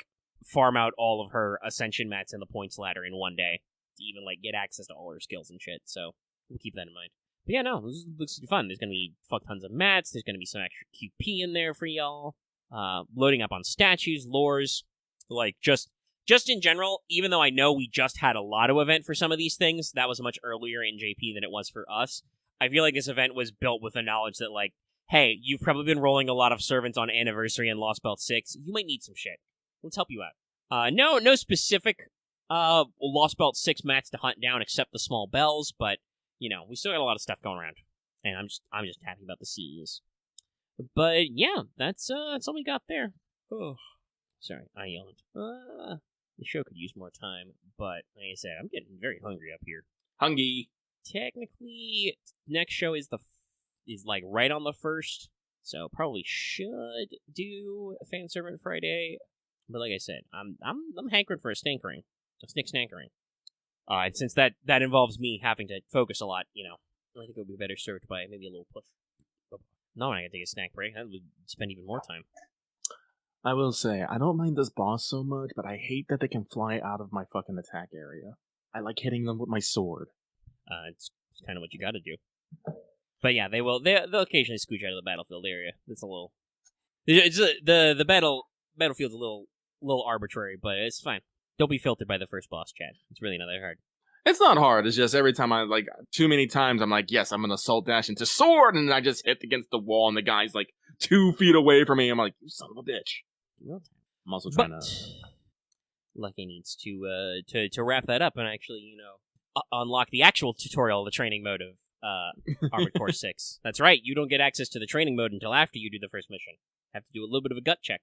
farm out all of her ascension mats in the points ladder in one day to even get access to all her skills and shit. So we'll keep that in mind. But yeah, no, this looks fun. There's gonna be fuck tons of mats. There's gonna be some extra QP in there for y'all. Loading up on statues, lores, just in general. Even though I know we just had a Lotto event for some of these things, that was much earlier in JP than it was for us. I feel like this event was built with the knowledge that hey, you've probably been rolling a lot of servants on Anniversary and Lost Belt 6. You might need some shit. Let's help you out. No specific Lost Belt 6 mats to hunt down except the small bells, but we still got a lot of stuff going around, and I'm just happy about the CEs. But yeah, that's all we got there. Oh, sorry, I yawned. The show could use more time, but like I said, I'm getting very hungry up here. Hungry. Technically, next show is right on the 1st, so probably should do a Fan Servant Friday. But like I said, I'm hankering for a snankering. And since that involves me having to focus a lot, I think it would be better served by maybe a little push. No, I'm not gonna take a snack break. I would spend even more time. I will say, I don't mind this boss so much, but I hate that they can fly out of my fucking attack area. I like hitting them with my sword. It's kind of what you gotta do. But yeah, they'll occasionally scooch out of the battlefield area. It's a little... The battlefield's a little arbitrary, but it's fine. Don't be filtered by the first boss, Chad. It's really not that hard. It's not hard. It's just every time too many times I'm like, yes, I'm gonna assault dash into sword, and then I just hit against the wall, and the guy's like 2 feet away from me. I'm like, you son of a bitch. I'm also trying to. Lucky needs to wrap that up and actually, unlock the actual tutorial of the training mode of Armored Core 6. That's right, you don't get access to the training mode until after you do the first mission. Have to do a little bit of a gut check.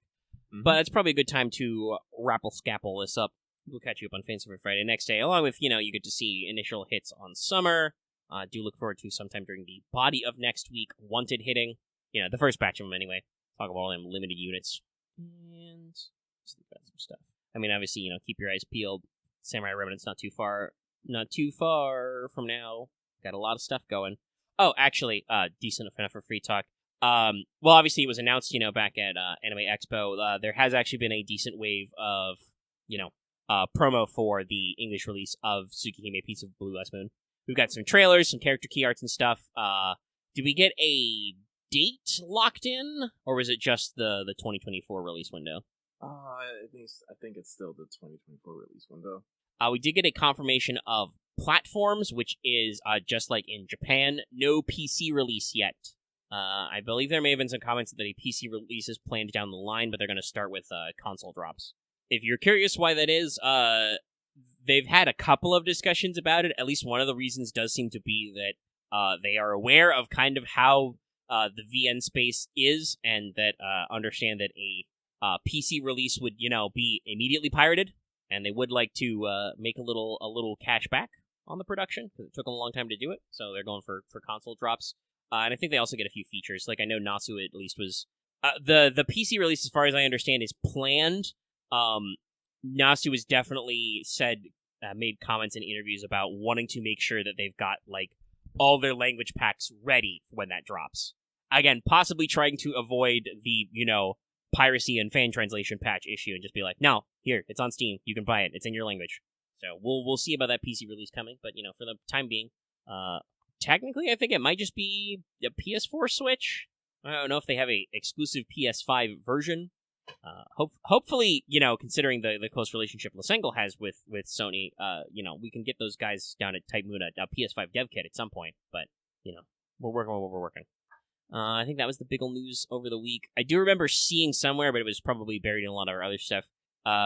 Mm-hmm. But it's probably a good time to rapple-scapple this up. We'll catch you up on Fancy for Friday next day, along with, you get to see initial hits on Summer. Do look forward to sometime during the body of next week, Wanted hitting. The first batch of them anyway. Talk about all them limited units. And just about some stuff. I mean, obviously, keep your eyes peeled. Samurai Remnant's not too far from now. Got a lot of stuff going. Oh, actually, decent enough for free talk. Well, obviously, it was announced, back at Anime Expo. There has actually been a decent wave of, promo for the English release of Tsukihime Piece of Blue Last Moon. We've got some trailers, some character key arts and stuff. Did we get a date locked in, or was it just the 2024 release window? I think it's still the 2024 release window. We did get a confirmation of platforms, which is just like in Japan, no PC release yet. I believe there may have been some comments that a PC release is planned down the line, but they're going to start with console drops. If you're curious why that is, they've had a couple of discussions about it. At least one of the reasons does seem to be that they are aware of kind of how the VN space is, and that understand that a PC release would, be immediately pirated, and they would like to make a little cash back on the production, because it took them a long time to do it, so they're going for console drops. And I think they also get a few features. Like, I know Nasu at least was... the PC release, as far as I understand, is planned. Nasu has definitely made comments in interviews about wanting to make sure that they've got, all their language packs ready when that drops. Again, possibly trying to avoid the, piracy and fan translation patch issue, and just be like, no, here, it's on Steam, you can buy it, it's in your language. So we'll see about that PC release coming, but for the time being, technically I think it might just be a PS4 Switch. I don't know if they have a exclusive PS5 version. Hopefully, considering the close relationship Lasengal has with Sony, we can get those guys down at Type Moon a PS5 dev kit at some point, but we're working on what we're working. I think that was the big old news over the week. I do remember seeing somewhere, but it was probably buried in a lot of our other stuff.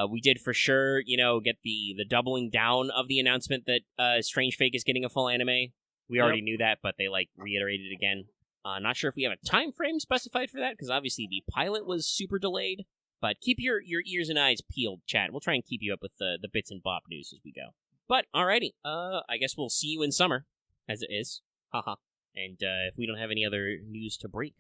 We did for sure, get the doubling down of the announcement that Strange Fake is getting a full anime. We already knew that, but they reiterated it again. Not sure if we have a time frame specified for that, because obviously the pilot was super delayed. But keep your ears and eyes peeled, chat. We'll try and keep you up with the bits and bop news as we go. But alrighty, I guess we'll see you in summer, as it is. Haha. And if we don't have any other news to break,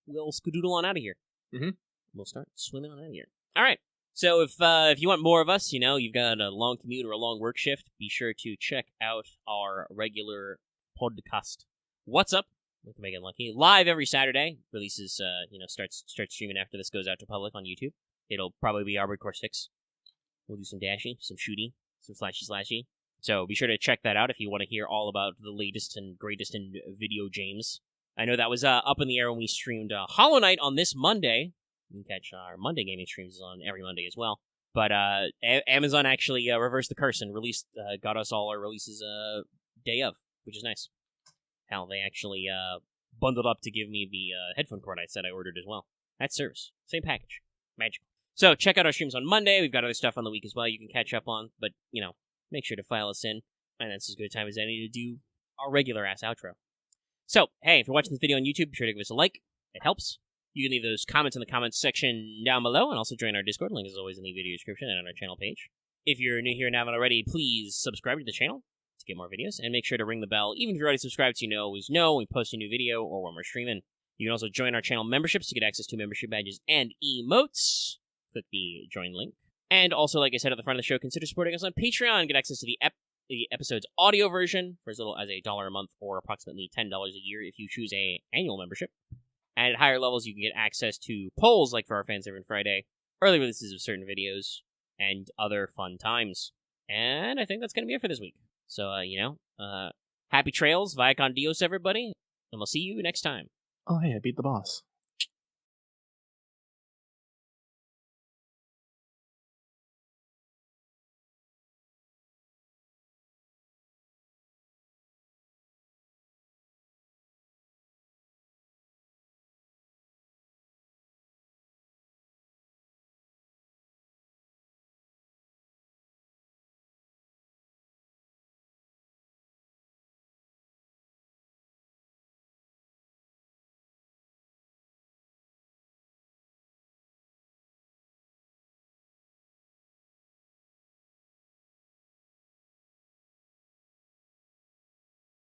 we'll skedoodle on out of here. Mm-hmm. We'll start swimming on out of here. All right. So if you want more of us, you've got a long commute or a long work shift, be sure to check out our regular podcast. What's Up with Megan Lucky, live every Saturday. Releases, starts streaming after this goes out to public on YouTube. It'll probably be Armored Core 6. We'll do some dashy, some shooty, some slashy. So be sure to check that out if you want to hear all about the latest and greatest in video games. I know that was up in the air when we streamed Hollow Knight on this Monday. You can catch our Monday gaming streams on every Monday as well. But Amazon actually reversed the curse and got us all our releases day of, which is nice. Hell, they actually bundled up to give me the headphone cord I said I ordered as well. That service. Same package. Magical. So check out our streams on Monday. We've got other stuff on the week as well you can catch up on. But, make sure to file us in. And that's as good a time as any to do our regular-ass outro. So, hey, if you're watching this video on YouTube, be sure to give us a like. It helps. You can leave those comments in the comments section down below, and also join our Discord. Link is always in the video description and on our channel page. If you're new here and haven't already, please subscribe to the channel to get more videos, and make sure to ring the bell. Even if you're already subscribed, so you always know when we post a new video or when we're streaming. You can also join our channel memberships to get access to membership badges and emotes. Click the join link. And also, like I said at the front of the show, consider supporting us on Patreon. Get access to the episode's audio version for as little as $1 a month or approximately $10 a year if you choose a annual membership. And at higher levels, you can get access to polls like for our fans every Friday, early releases of certain videos, and other fun times. And I think that's going to be it for this week. So, happy trails, Vaya con Dios, everybody, and we'll see you next time. Oh, hey, I beat the boss.